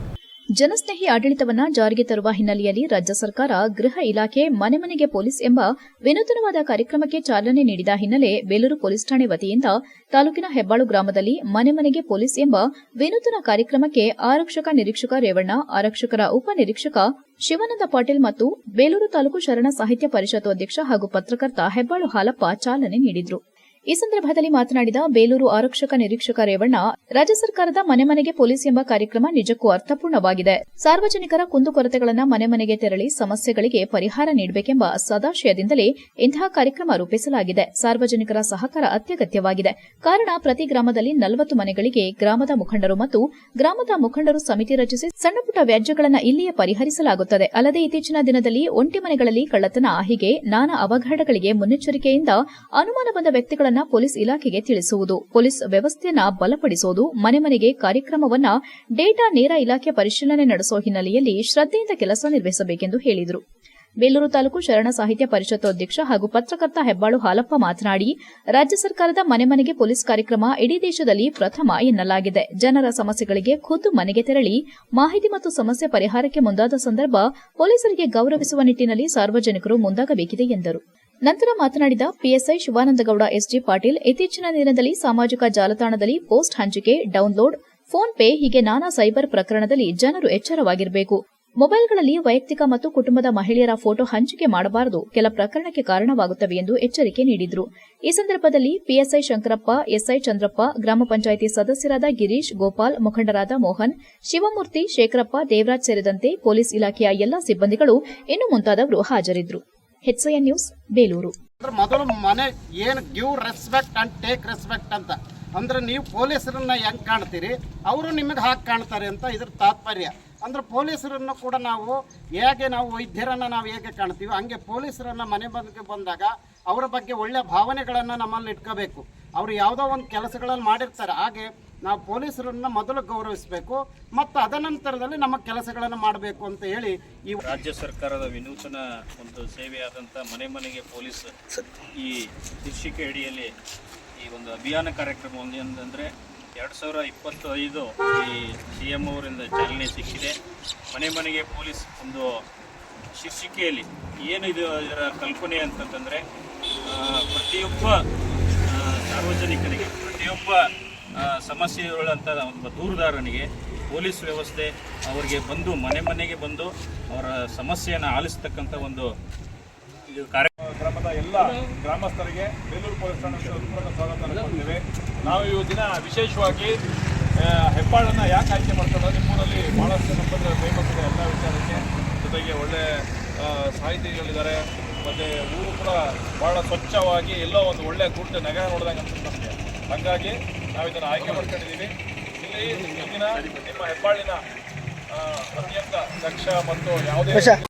ಜನಸ್ನೇಹಿ ಆಡಳಿತವನ್ನ ಜಾರಿಗೆ ತರುವ ಹಿನ್ನೆಲೆಯಲ್ಲಿ ರಾಜ್ಯ ಸರ್ಕಾರ ಗೃಹ ಇಲಾಖೆ ಮನೆ ಮನೆಗೆ ಪೊಲೀಸ್ ಎಂಬ ವಿನೂತನವಾದ ಕಾರ್ಯಕ್ರಮಕ್ಕೆ ಚಾಲನೆ ನೀಡಿದ ಹಿನ್ನೆಲೆ ಬೇಲೂರು ಪೊಲೀಸ್ ಠಾಣೆ ವತಿಯಿಂದ ತಾಲೂಕಿನ ಹೆಬ್ಬಾಳು ಗ್ರಾಮದಲ್ಲಿ ಮನೆ ಮನೆಗೆ ಪೊಲೀಸ್ ಎಂಬ ವಿನೂತನ ಕಾರ್ಯಕ್ರಮಕ್ಕೆ ಆರಕ್ಷಕ ನಿರೀಕ್ಷಕ ರೇವಣ್ಣ, ಆರಕ್ಷಕರ ಉಪನಿರೀಕ್ಷಕ ಶಿವಾನಂದ ಪಾಟೀಲ್ ಮತ್ತು ಬೇಲೂರು ತಾಲೂಕು ಶರಣ ಸಾಹಿತ್ಯ ಪರಿಷತ್ತು ಅಧ್ಯಕ್ಷ ಹಾಗೂ ಪತ್ರಕರ್ತ ಹೆಬ್ಬಾಳು ಹಾಲಪ್ಪ ಚಾಲನೆ ನೀಡಿದರು. ಈ ಸಂದರ್ಭದಲ್ಲಿ ಮಾತನಾಡಿದ ಬೇಲೂರು ಆರಕ್ಷಕ ನಿರೀಕ್ಷಕ ರೇವಣ್ಣ, ರಾಜ್ಯ ಸರ್ಕಾರದ ಮನೆ ಮನೆಗೆ ಪೊಲೀಸ್ ಎಂಬ ಕಾರ್ಯಕ್ರಮ ನಿಜಕ್ಕೂ ಅರ್ಥಪೂರ್ಣವಾಗಿದೆ. ಸಾರ್ವಜನಿಕರ ಕುಂದುಕೊರತೆಗಳನ್ನು ಮನೆ ಮನೆಗೆ ತೆರಳಿ ಸಮಸ್ಯೆಗಳಿಗೆ ಪರಿಹಾರ ನೀಡಬೇಕೆಂಬ ಸದಾಶಯದಿಂದಲೇ ಇಂತಹ ಕಾರ್ಯಕ್ರಮ ರೂಪಿಸಲಾಗಿದೆ. ಸಾರ್ವಜನಿಕರ ಸಹಕಾರ ಅತ್ಯಗತ್ಯವಾಗಿದೆ. ಕಾರಣ ಪ್ರತಿ ಗ್ರಾಮದಲ್ಲಿ 40 ಮನೆಗಳಿಗೆ ಗ್ರಾಮದ ಮುಖಂಡರು ಮತ್ತು ಗ್ರಾಮದ ಮುಖಂಡರು ಸಮಿತಿ ರಚಿಸಿ ಸಣ್ಣಪುಟ್ಟ ವ್ಯಾಜ್ಯಗಳನ್ನು ಇಲ್ಲಿಯೇ ಪರಿಹರಿಸಲಾಗುತ್ತದೆ. ಅಲ್ಲದೆ ಇತ್ತೀಚಿನ ದಿನದಲ್ಲಿ ಒಂಟಿ ಮನೆಗಳಲ್ಲಿ ಕಳ್ಳತನ, ಹೀಗೆ ನಾನಾ ಅವಘಡಗಳಿಗೆ ಮುನ್ನೆಚ್ಚರಿಕೆಯಿಂದ ಅನುಮಾನ ಬಂದ ವ್ಯಕ್ತಿಗಳನ್ನು ಪೊಲೀಸ್ ಇಲಾಖೆಗೆ ತಿಳಿಸುವುದು, ಪೊಲೀಸ್ ವ್ಯವಸ್ಥೆಯನ್ನ ಬಲಪಡಿಸುವುದು, ಮನೆ ಮನೆಗೆ ಕಾರ್ಯಕ್ರಮವನ್ನ ಡೇಟಾ ನೇರ ಇಲಾಖೆ ಪರಿಶೀಲನೆ ನಡೆಸುವ ಹಿನ್ನೆಲೆಯಲ್ಲಿ ಶ್ರದ್ಧೆಯಿಂದ ಕೆಲಸ ನಿರ್ವಹಿಸಬೇಕೆಂದು ಹೇಳಿದರು. ಬೇಲೂರು ತಾಲೂಕು ಶರಣ ಸಾಹಿತ್ಯ ಪರಿಷತ್ತು ಅಧ್ಯಕ್ಷ ಹಾಗೂ ಪತ್ರಕರ್ತ ಹೆಬ್ಬಾಳು ಹಾಲಪ್ಪ ಮಾತನಾಡಿ, ರಾಜ್ಯ ಸರ್ಕಾರದ ಮನೆ ಮನೆಗೆ ಪೊಲೀಸ್ ಕಾರ್ಯಕ್ರಮ ಇಡೀ ದೇಶದಲ್ಲಿ ಪ್ರಥಮ ಎನ್ನಲಾಗಿದೆ. ಜನರ ಸಮಸ್ಯೆಗಳಿಗೆ ಖುದ್ದು ಮನೆಗೆ ತೆರಳಿ ಮಾಹಿತಿ ಮತ್ತು ಸಮಸ್ಯೆ ಪರಿಹಾರಕ್ಕೆ ಮುಂದಾದ ಸಂದರ್ಭ ಪೊಲೀಸರಿಗೆ ಗೌರವಿಸುವ ನಿಟ್ಟಿನಲ್ಲಿ ಸಾರ್ವಜನಿಕರು ಮುಂದಾಗಬೇಕಿದೆ ಎಂದರು. ನಂತರ ಮಾತನಾಡಿದ ಪಿಎಸ್ಐ ಶಿವಾನಂದಗೌಡ ಎಸ್ಜಿ ಪಾಟೀಲ್, ಇತ್ತೀಚಿನ ದಿನದಲ್ಲಿ ಸಾಮಾಜಿಕ ಜಾಲತಾಣದಲ್ಲಿ ಪೋಸ್ಟ್ ಹಂಚಿಕೆ, ಡೌನ್ಲೋಡ್, ಫೋನ್ ಪೇ ಹೀಗೆ ನಾನಾ ಸೈಬರ್ ಪ್ರಕರಣದಲ್ಲಿ ಜನರು ಎಚ್ಚರವಾಗಿರಬೇಕು. ಮೊಬೈಲ್ಗಳಲ್ಲಿ ವೈಯಕ್ತಿಕ ಮತ್ತು ಕುಟುಂಬದ ಮಹಿಳೆಯರ ಫೋಟೋ ಹಂಚಿಕೆ ಮಾಡಬಾರದು, ಕೆಲ ಪ್ರಕರಣಕ್ಕೆ ಕಾರಣವಾಗುತ್ತವೆ ಎಂದು ಎಚ್ಚರಿಕೆ ನೀಡಿದರು. ಈ ಸಂದರ್ಭದಲ್ಲಿ ಪಿಎಸ್ಐ ಶಂಕರಪ್ಪ, ಎಸ್ಐ ಚಂದ್ರಪ್ಪ, ಗ್ರಾಮ ಪಂಚಾಯಿತಿ ಸದಸ್ಯರಾದ ಗಿರೀಶ್, ಗೋಪಾಲ್, ಮುಖಂಡರಾದ ಮೋಹನ್, ಶಿವಮೂರ್ತಿ, ಶೇಖರಪ್ಪ, ದೇವರಾಜ್ ಸೇರಿದಂತೆ ಪೊಲೀಸ್ ಇಲಾಖೆಯ ಎಲ್ಲಾ ಸಿಬ್ಬಂದಿಗಳು ಇನ್ನು ಮುಂತಾದವರು ಹಾಜರಿದ್ದರು. HCI news Belur. ಮೊದಲು ಮನೆ ಏನು give respect and take respect ಅಂತ ಅಂದ್ರೆ ನೀವು ಪೊಲೀಸರನ್ನ ಹೆಂಗ್ ಕಾಣ್ತೀರಿ ಅವರು ನಿಮಗೆ ಹಾಗೆ ಕಾಣ್ತಾರೆ ಅಂತ ಇದ್ರ ತಾತ್ಪರ್ಯ. ಅಂದ್ರೆ ಪೊಲೀಸರನ್ನು ಕೂಡ ನಾವು ವೈದ್ಯರನ್ನ ನಾವು ಹೇಗೆ ಕಾಣ್ತೀವಿ ಹಂಗೆ ಪೊಲೀಸರನ್ನ ಮನೆ ಬಂದಿಗೆ ಬಂದಾಗ ಅವರ ಬಗ್ಗೆ ಒಳ್ಳೆ ಭಾವನೆಗಳನ್ನು ನಮ್ಮಲ್ಲಿ ಇಟ್ಕೋಬೇಕು. ಅವರು ಯಾವುದೋ ಒಂದು ಕೆಲಸಗಳನ್ನು ಮಾಡಿರ್ತಾರೆ, ಹಾಗೆ ನಾವು ಪೊಲೀಸರನ್ನ ಮೊದಲು ಗೌರವಿಸಬೇಕು ಮತ್ತು ಅದನಂತರದಲ್ಲಿ ನಮ್ಮ ಕೆಲಸಗಳನ್ನು ಮಾಡಬೇಕು ಅಂತ ಹೇಳಿ ಈ ರಾಜ್ಯ ಸರ್ಕಾರದ ವಿನೂತನ ಒಂದು ಸೇವೆಯಾದಂಥ ಮನೆ ಮನೆಗೆ ಪೊಲೀಸ್ ಈ ಶೀರ್ಷಿಕೆ ಅಡಿಯಲ್ಲಿ ಈ ಒಂದು ಅಭಿಯಾನ ಕಾರ್ಯಕ್ರಮ ಅಂದರೆ 2025 ಈ CM ಅವರಿಂದ ಚಾಲನೆ ಸಿಕ್ಕಿದೆ. ಮನೆ ಮನೆಗೆ ಪೊಲೀಸ್ ಒಂದು ಶೀರ್ಷಿಕೆಯಲ್ಲಿ ಏನಿದೆ ಇದರ ಕಲ್ಪನೆ ಅಂತಂದರೆ ಪ್ರತಿಯೊಬ್ಬ ಸಾರ್ವಜನಿಕರಿಗೆ, ಪ್ರತಿಯೊಬ್ಬ ಸಮಸ್ಯೆಯುಳ್ಳಂಥ ಒಬ್ಬ ದೂರುದಾರನಿಗೆ ಪೊಲೀಸ್ ವ್ಯವಸ್ಥೆ ಅವರಿಗೆ ಬಂದು ಮನೆ ಮನೆಗೆ ಬಂದು ಅವರ ಸಮಸ್ಯೆಯನ್ನು ಆಲಿಸ್ತಕ್ಕಂಥ ಒಂದು ಇದು ಗ್ರಾಮದ ಎಲ್ಲ ಗ್ರಾಮಸ್ಥರಿಗೆ ಬೇಲೂರು ಪೊಲೀಸ್ ಠಾಣೆ ಸ್ವಾಗತ ಕೊಡ್ತೇವೆ. ನಾವು ಈ ದಿನ ವಿಶೇಷವಾಗಿ ಹೆಬ್ಬಾಳನ್ನು ಯಾಕೆ ಆಯ್ಕೆ ಮಾಡ್ತಾರೆ, ನಿಮ್ಮೂರಲ್ಲಿ ಭಾಳಷ್ಟು ಸಂಪದ ಫೇಮಸ್ ಇದೆ ಎಲ್ಲ ವಿಚಾರಕ್ಕೆ, ಜೊತೆಗೆ ಒಳ್ಳೆ ಸಾಹಿತಿಗಳಿದ್ದಾರೆ, ಮತ್ತು ಊರು ಕೂಡ ಭಾಳ ಸ್ವಚ್ಛವಾಗಿ ಎಲ್ಲೋ ಒಂದು ಒಳ್ಳೆ ಗುಡ್ ನಗರ ನೋಡಿದಾಗ ಅನ್ಸುತ್ತೆ ನಮಗೆ. ಹಾಗಾಗಿ ನಾವು ಇದನ್ನು ಆಯ್ಕೆ ಮಾಡ್ಕೊಂಡಿದ್ದೀವಿ. ಇಲ್ಲಿ ಈಗಿನ ನಿಮ್ಮ ಹೆಬ್ಬಾಳಿನ ಅತ್ಯಂತ ದಕ್ಷ ಮತ್ತು ಯಾವುದೇ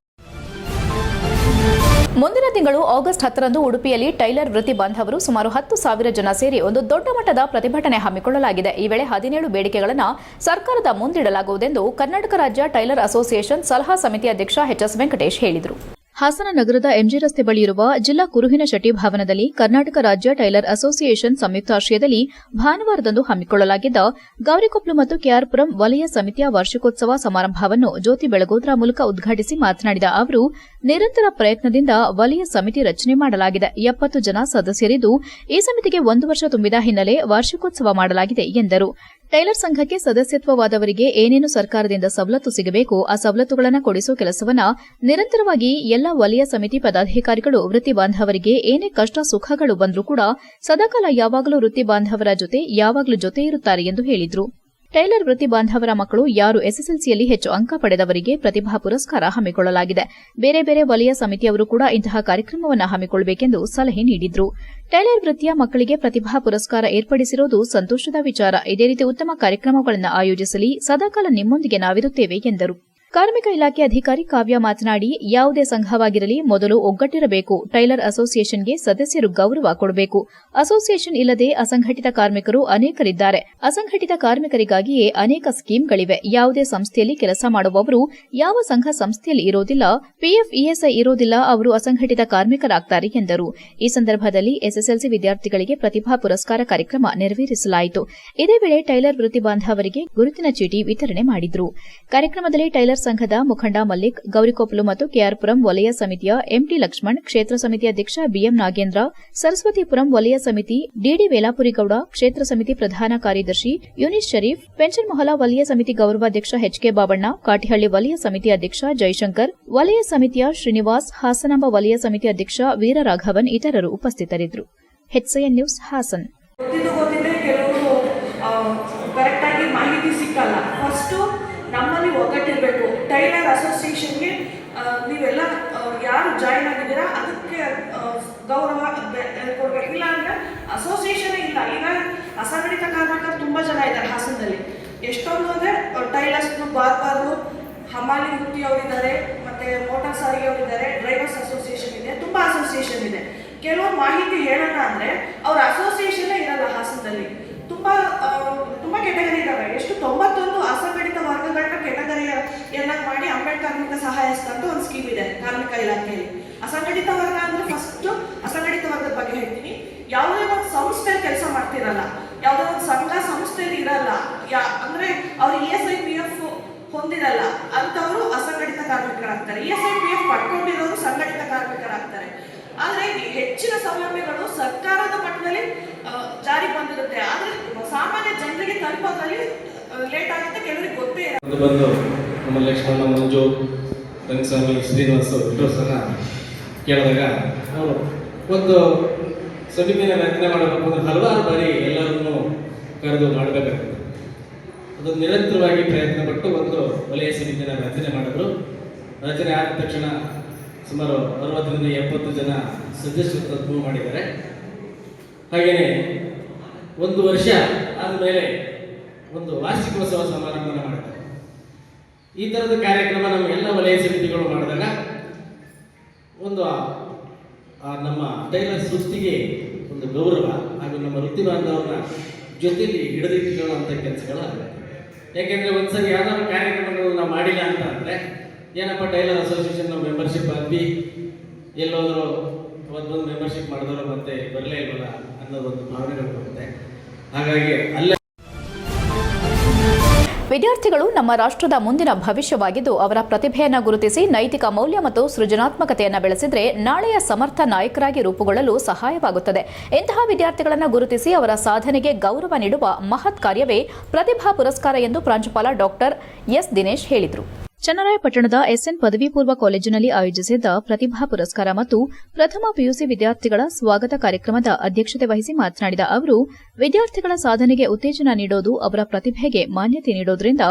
ಮುಂದಿನ ತಿಂಗಳು ಆಗಸ್ಟ್ 10ರಂದು ಉಡುಪಿಯಲ್ಲಿ ಟೈಲರ್ ವೃತ್ತಿ ಬಾಂಧವರು ಸುಮಾರು 10,000 ಜನ ಸೇರಿ ಒಂದು ದೊಡ್ಡ ಮಟ್ಟದ ಪ್ರತಿಭಟನೆ ಹಮ್ಮಿಕೊಳ್ಳಲಾಗಿದೆ. ಈ ವೇಳೆ 17 ಬೇಡಿಕೆಗಳನ್ನು ಸರ್ಕಾರದ ಮುಂದಿಡಲಾಗುವುದೆಂದು ಕರ್ನಾಟಕ ರಾಜ್ಯ ಟೈಲರ್ ಅಸೋಸಿಯೇಷನ್ ಸಲಹಾ ಸಮಿತಿ ಅಧ್ಯಕ್ಷ HS ವೆಂಕಟೇಶ್ ಹೇಳಿದರು. ಹಾಸನ ನಗರದ ಎಂಜಿ ರಸ್ತೆ ಬಳಿ ಇರುವ ಜಿಲ್ಲಾ ಕುರುಹಿನ ಶೆಟ್ಟಿ ಭವನದಲ್ಲಿ ಕರ್ನಾಟಕ ರಾಜ್ಯ ಟೈಲರ್ ಅಸೋಸಿಯೇಷನ್ ಸಂಯುಕ್ತಾಶ್ರಯದಲ್ಲಿ ಭಾನುವಾರದಂದು ಹಮ್ಮಿಕೊಳ್ಳಲಾಗಿದ್ದ ಗೌರಿಕೊಪ್ಲು ಮತ್ತು ಕೆಆರ್ಪುರಂ ವಲಯ ಸಮಿತಿಯ ವಾರ್ಷಿಕೋತ್ಸವ ಸಮಾರಂಭವನ್ನು ಜ್ಯೋತಿ ಬೆಳಗೋದ್ರ ಮೂಲಕ ಉದ್ಘಾಟಿಸಿ ಮಾತನಾಡಿದ ಅವರು, ನಿರಂತರ ಪ್ರಯತ್ನದಿಂದ ವಲಯ ಸಮಿತಿ ರಚನೆ ಮಾಡಲಾಗಿದೆ. 70 ಜನ ಸದಸ್ಯರಿದ್ದು ಈ ಸಮಿತಿಗೆ 1 ವರ್ಷ ತುಂಬಿದ ಹಿನ್ನೆಲೆ ವಾರ್ಷಿಕೋತ್ಸವ ಮಾಡಲಾಗಿದೆ ಎಂದರು. ಟೈಲರ್ ಸಂಘಕ್ಕೆ ಸದಸ್ಯತ್ವವಾದವರಿಗೆ ಏನೇನು ಸರ್ಕಾರದಿಂದ ಸವಲತ್ತು ಸಿಗಬೇಕು ಆ ಸವಲತ್ತುಗಳನ್ನು ಕೊಡಿಸುವ ಕೆಲಸವನ್ನ ನಿರಂತರವಾಗಿ ಎಲ್ಲ ವಲಯ ಸಮಿತಿ ಪದಾಧಿಕಾರಿಗಳು ವೃತ್ತಿ ಬಾಂಧವರಿಗೆ ಏನೇ ಕಷ್ಟ ಸುಖಗಳು ಬಂದರೂ ಕೂಡ ಸದಾಕಾಲ ಯಾವಾಗಲೂ ವೃತ್ತಿ ಬಾಂಧವರ ಜೊತೆ ಯಾವಾಗಲೂ ಜೊತೆ ಇರುತ್ತಾರೆ ಎಂದು ಹೇಳಿದರು. ಟೈಲರ್ ವೃತ್ತಿ ಬಾಂಧವರ ಮಕ್ಕಳು ಯಾರು ಎಸ್ಎಸ್ಎಲ್ಸಿಯಲ್ಲಿ ಹೆಚ್ಚು ಅಂಕ ಪಡೆದವರಿಗೆ ಪ್ರತಿಭಾ ಪುರಸ್ಕಾರ ಹಮ್ಮಿಕೊಳ್ಳಲಾಗಿದೆ. ಬೇರೆ ಬೇರೆ ವಲಯ ಸಮಿತಿಯವರು ಕೂಡ ಇಂತಹ ಕಾರ್ಯಕ್ರಮವನ್ನು ಹಮ್ಮಿಕೊಳ್ಳಬೇಕೆಂದು ಸಲಹೆ ನೀಡಿದ್ರು. ಟೈಲರ್ ವೃತ್ತಿಯ ಮಕ್ಕಳಿಗೆ ಪ್ರತಿಭಾ ಪುರಸ್ಕಾರ ಏರ್ಪಡಿಸಿರುವುದು ಸಂತೋಷದ ವಿಚಾರ. ಇದೇ ರೀತಿ ಉತ್ತಮ ಕಾರ್ಯಕ್ರಮಗಳನ್ನು ಆಯೋಜಿಸಲಿ, ಸದಾಕಾಲ ನಿಮ್ಮೊಂದಿಗೆ ನಾವಿರುತ್ತೇವೆ ಎಂದರು. ಕಾರ್ಮಿಕ ಇಲಾಖೆ ಅಧಿಕಾರಿ ಕಾವ್ಯ ಮಾತನಾಡಿ, ಯಾವುದೇ ಸಂಘವಾಗಿರಲಿ ಮೊದಲು ಒಗ್ಗಟ್ಟಿರಬೇಕು. ಟೈಲರ್ ಅಸೋಸಿಯೇಷನ್ಗೆ ಸದಸ್ಯರು ಗೌರವ ಕೊಡಬೇಕು. ಅಸೋಸಿಯೇಷನ್ ಇಲ್ಲದೆ ಅಸಂಘಟಿತ ಕಾರ್ಮಿಕರು ಅನೇಕರಿದ್ದಾರೆ. ಅಸಂಘಟಿತ ಕಾರ್ಮಿಕರಿಗಾಗಿಯೇ ಅನೇಕ ಸ್ಕೀಮ್ಗಳಿವೆ. ಯಾವುದೇ ಸಂಸ್ಥೆಯಲ್ಲಿ ಕೆಲಸ ಮಾಡುವವರು ಯಾವ ಸಂಘ ಸಂಸ್ಥೆಯಲ್ಲಿ ಇರೋದಿಲ್ಲ, ಪಿಎಫ್ ಇಎಸ್ಐ ಇರೋದಿಲ್ಲ, ಅವರು ಅಸಂಘಟಿತ ಕಾರ್ಮಿಕರಾಗ್ತಾರೆ ಎಂದರು. ಈ ಸಂದರ್ಭದಲ್ಲಿ ಎಸ್ಎಸ್ಎಲ್ಸಿ ವಿದ್ಯಾರ್ಥಿಗಳಿಗೆ ಪ್ರತಿಭಾ ಪುರಸ್ಕಾರ ಕಾರ್ಯಕ್ರಮ ನೆರವೇರಿಸಲಾಯಿತು. ಇದೇ ವೇಳೆ ಟೈಲರ್ ವೃತ್ತಿ ಬಾಂಧವರಿಗೆ ಗುರುತಿನ ಚೀಟಿ ವಿತರಣೆ ಮಾಡಿದರು. ಕಾರ್ಯಕ್ರಮದಲ್ಲಿ ಟೈಲರ್ ಸಂಘದ ಮುಖಂಡ ಮಲ್ಲಿಕ್, ಗೌರಿಕೊಪ್ಪಲು ಮತ್ತು ಕೆಆರ್ಪುರಂ ವಲಯ ಸಮಿತಿಯ ಎಂಟಿ ಲಕ್ಷ್ಮಣ್, ಕ್ಷೇತ್ರ ಸಮಿತಿ ಅಧ್ಯಕ್ಷ ಬಿಎಂ ನಾಗೇಂದ್ರ, ಸರಸ್ವತಿಪುರಂ ವಲಯ ಸಮಿತಿ ಡಿಡಿ ವೇಲಾಪುರಿಗೌಡ, ಕ್ಷೇತ್ರ ಸಮಿತಿ ಪ್ರಧಾನ ಕಾರ್ಯದರ್ಶಿ ಯೂನಿಸ್ ಶರೀಫ್, ಪೆನ್ಷನ್ ಮೊಹಲಾ ವಲಯ ಸಮಿತಿ ಗೌರವಾಧ್ಯಕ್ಷ ಎಚ್ಕೆ ಬಾಬಣ್ಣ, ಕಾಟಿಹಳ್ಳಿ ವಲಯ ಸಮಿತಿ ಅಧ್ಯಕ್ಷ ಜಯಶಂಕರ್, ವಲಯ ಸಮಿತಿಯ ಶ್ರೀನಿವಾಸ್, ಹಾಸನಾಂಬ ವಲಯ ಸಮಿತಿ ಅಧ್ಯಕ್ಷ ವೀರರಾಘವನ್ ಇತರರು ಉಪಸ್ಥಿತರಿದ್ದರು. HCN news Hassan. ಕರೆಕ್ಟಾಗಿ ಮಾಹಿತಿ ಸಿಕ್ಕಲ್ಲ. ಫಸ್ಟು ನಮ್ಮಲ್ಲಿ ಒಗ್ಗಟ್ಟಿರಬೇಕು. ಟೈಲರ್ ಅಸೋಸಿಯೇಷನ್ಗೆ ನೀವೆಲ್ಲ ಯಾರು ಜಾಯಿನ್ ಆಗಿದ್ದೀರಾ ಅದಕ್ಕೆ ಗೌರವ ಕೊಡಬೇಕು. ಇಲ್ಲ ಅಂದರೆ ಅಸೋಸಿಯೇಷನ್ ಇಲ್ಲ. ಈಗ ಅಸಂಘಟಿತ ಕಾರ್ಮಿಕರು ತುಂಬ ಜನ ಇದ್ದಾರೆ ಹಾಸನದಲ್ಲಿ. ಎಷ್ಟೊಂದು ಅಂದರೆ ಟೈಲರ್ಸ್, ಬಾರ್ಬರು, ಹಮಾಲಿ ವೃತ್ತಿಯವರಿದ್ದಾರೆ, ಮತ್ತು ಮೋಟಾರ್ ಸಾರಿಗೆ ಅವರಿದ್ದಾರೆ, ಡ್ರೈವರ್ಸ್ ಅಸೋಸಿಯೇಷನ್ ಇದೆ, ತುಂಬ ಅಸೋಸಿಯೇಷನ್ ಇದೆ. ಕೆಲವು ಮಾಹಿತಿ ಹೇಳೋಣ ಅಂದರೆ ಅವ್ರ ಅಸೋಸಿಯೇಷನ್ನೇ ಇರಲ್ಲ ಹಾಸನದಲ್ಲಿ. ತುಂಬ ಕೆಟಗರಿ ಇದ್ದಾವೆ. ಎಷ್ಟು 91 ಅಸಂಘಟಿತ ವರ್ಗಗಳನ್ನ ಕೆಟಗರಿಯನ್ನ ಮಾಡಿ ಅಂಬೇಡ್ಕರ್ ಕಾರ್ಮಿಕ ಸಹಾಯಸ್ಥ ಅಂತ ಒಂದು ಸ್ಕೀಮ್ ಇದೆ ಕಾರ್ಮಿಕ ಇಲಾಖೆಯಲ್ಲಿ. ಅಸಂಘಟಿತ ವರ್ಗ ಅಂದ್ರೆ ಫಸ್ಟ್ ಅಸಂಘಟಿತ ವರ್ಗದ ಬಗ್ಗೆ ಹೇಳ್ತೀನಿ. ಯಾವುದೇ ಒಂದು ಸಂಸ್ಥೆಯಲ್ಲಿ ಕೆಲಸ ಮಾಡ್ತಿರಲ್ಲ, ಯಾವುದೇ ಒಂದು ಸಂಘ ಸಂಸ್ಥೆಯಲ್ಲಿ ಇರಲ್ಲ, ಅಂದ್ರೆ ಅವ್ರು ESI PF ಹೊಂದಿರಲ್ಲ ಅಂತವರು ಅಸಂಘಟಿತ ಕಾರ್ಮಿಕರಾಗ್ತಾರೆ. ESI PF ಪಡ್ಕೊಂಡಿರೋರು ಸಂಘಟಿತ ಕಾರ್ಮಿಕರಾಗ್ತಾರೆ. ಆದರೆ ಹೆಚ್ಚಿನ ಸೌಲಭ್ಯಗಳು ಸರ್ಕಾರದ ಮಟ್ಟದಲ್ಲಿ ಜಾರಿ ಬಂದಿರುತ್ತೆ. ಆದರೆ ಸಾಮಾನ್ಯ ಜನರಿಗೆ ತಲುಪೋದ್ರಲ್ಲಿ ಲೇಟ್ ಆಗುತ್ತೆ, ಕೆಲವರಿಗೆ ಗೊತ್ತೇ ಇರುತ್ತೆ. ಬಂದು ನಮ್ಮ ಲಕ್ಷ್ಮಣ, ಮಂಜು, ರಂಗಸ್ವಾಮಿ, ಶ್ರೀನಿವಾಸ್ ಇಬ್ಬರು ಸಹ ಕೇಳಿದಾಗ ಅವರು ಒಂದು ಸಮಿತಿನ ರಚನೆ ಮಾಡಬೇಕು ಅಂದರೆ ಹಲವಾರು ಬಾರಿ ಎಲ್ಲರನ್ನೂ ಕರೆದು ಮಾಡಬೇಕಾಗ್ತದೆ. ಅದು ನಿರಂತರವಾಗಿ ಪ್ರಯತ್ನ ಪಟ್ಟು ಒಂದು ವಲಯ ಸಮಿತಿನ ರಚನೆ ಮಾಡಿದ್ರು. ರಚನೆ ಆದ ತಕ್ಷಣ ಸುಮಾರು 60ರಿಂದ 70 ಜನ ಸದಸ್ಯತ್ವ ಮಾಡಿದ್ದಾರೆ. ಹಾಗೆಯೇ ಒಂದು ವರ್ಷ ಆದಮೇಲೆ ಒಂದು ವಾರ್ಷಿಕೋತ್ಸವ ಸಮಾರಂಭನ ಮಾಡ್ತಾರೆ. ಈ ಥರದ ಕಾರ್ಯಕ್ರಮ ನಮ್ಮ ಎಲ್ಲ ವಲಯ ಸಮಿತಿಗಳು ಮಾಡಿದಾಗ ಒಂದು ನಮ್ಮ ಟೈಲರ್ ವೃತ್ತಿಗೆ ಒಂದು ಗೌರವ ಹಾಗೂ ನಮ್ಮ ವೃತ್ತಿ ಬಾಂಧವರ ಜೊತೆಯಲ್ಲಿ ಹಿಡಿದಿಟ್ಟುಕೊಳ್ಳುವಂಥ ಕೆಲಸಗಳು ಆಗುತ್ತೆ. ಯಾಕೆಂದರೆ ಒಂದ್ಸರಿ ಯಾವ್ದಾದ್ರು ಕಾರ್ಯಕ್ರಮಗಳು ನಾವು ಮಾಡಿಲ್ಲ ಅಂತ ಅಂದರೆ ಏನಪ್ಪ ಟೈಲರ್ ಅಸೋಸಿಯೇಷನ್ ಮೆಂಬರ್ಶಿಪ್ ಆದ್ವಿ, ಎಲ್ಲೋದ್ರು ಒಂದು ಮೆಂಬರ್ಶಿಪ್ ಮಾಡಿದವರು ಮತ್ತೆ ಬರಲೇ ಇಲ್ವಲ್ಲ ಅನ್ನೋದೊಂದು ಭಾವನೆಗಳು ಬರುತ್ತೆ. ಹಾಗಾಗಿ ಅಲ್ಲೇ ವಿದ್ಯಾರ್ಥಿಗಳು ನಮ್ಮ ರಾಷ್ಟ್ರದ ಮುಂದಿನ ಭವಿಷ್ಯವಾಗಿದ್ದು ಅವರ ಪ್ರತಿಭೆಯನ್ನು ಗುರುತಿಸಿ ನೈತಿಕ ಮೌಲ್ಯ ಮತ್ತು ಸೃಜನಾತ್ಮಕತೆಯನ್ನು ಬೆಳೆಸಿದರೆ ನಾಳೆಯ ಸಮರ್ಥ ನಾಯಕರಾಗಿ ರೂಪುಗೊಳ್ಳಲು ಸಹಾಯವಾಗುತ್ತದೆ. ಇಂತಹ ವಿದ್ಯಾರ್ಥಿಗಳನ್ನು ಗುರುತಿಸಿ ಅವರ ಸಾಧನೆಗೆ ಗೌರವ ನೀಡುವ ಮಹತ್ ಕಾರ್ಯವೇ ಪ್ರತಿಭಾ ಪುರಸ್ಕಾರ ಎಂದು ಪ್ರಾಂಶುಪಾಲ ಡಾಕ್ಟರ್ ಎಸ್ ದಿನೇಶ್ ಹೇಳಿದರು. ಚನ್ನರಾಯಪಟ್ಟಣದ ಎಸ್ಎನ್ ಪದವಿ ಪೂರ್ವ ಕಾಲೇಜಿನಲ್ಲಿ ಆಯೋಜಿಸಿದ್ದ ಪ್ರತಿಭಾ ಪುರಸ್ಕಾರ ಮತ್ತು ಪ್ರಥಮ PUC ವಿದ್ಯಾರ್ಥಿಗಳ ಸ್ವಾಗತ ಕಾರ್ಯಕ್ರಮದ ಅಧ್ಯಕ್ಷತೆ ವಹಿಸಿ ಮಾತನಾಡಿದ ಅವರು, ವಿದ್ಯಾರ್ಥಿಗಳ ಸಾಧನೆಗೆ ಉತ್ತೇಜನ ನೀಡೋದು ಅವರ ಪ್ರತಿಭೆಗೆ ಮಾನ್ಯತೆ ನೀಡೋದ್ರಿಂದ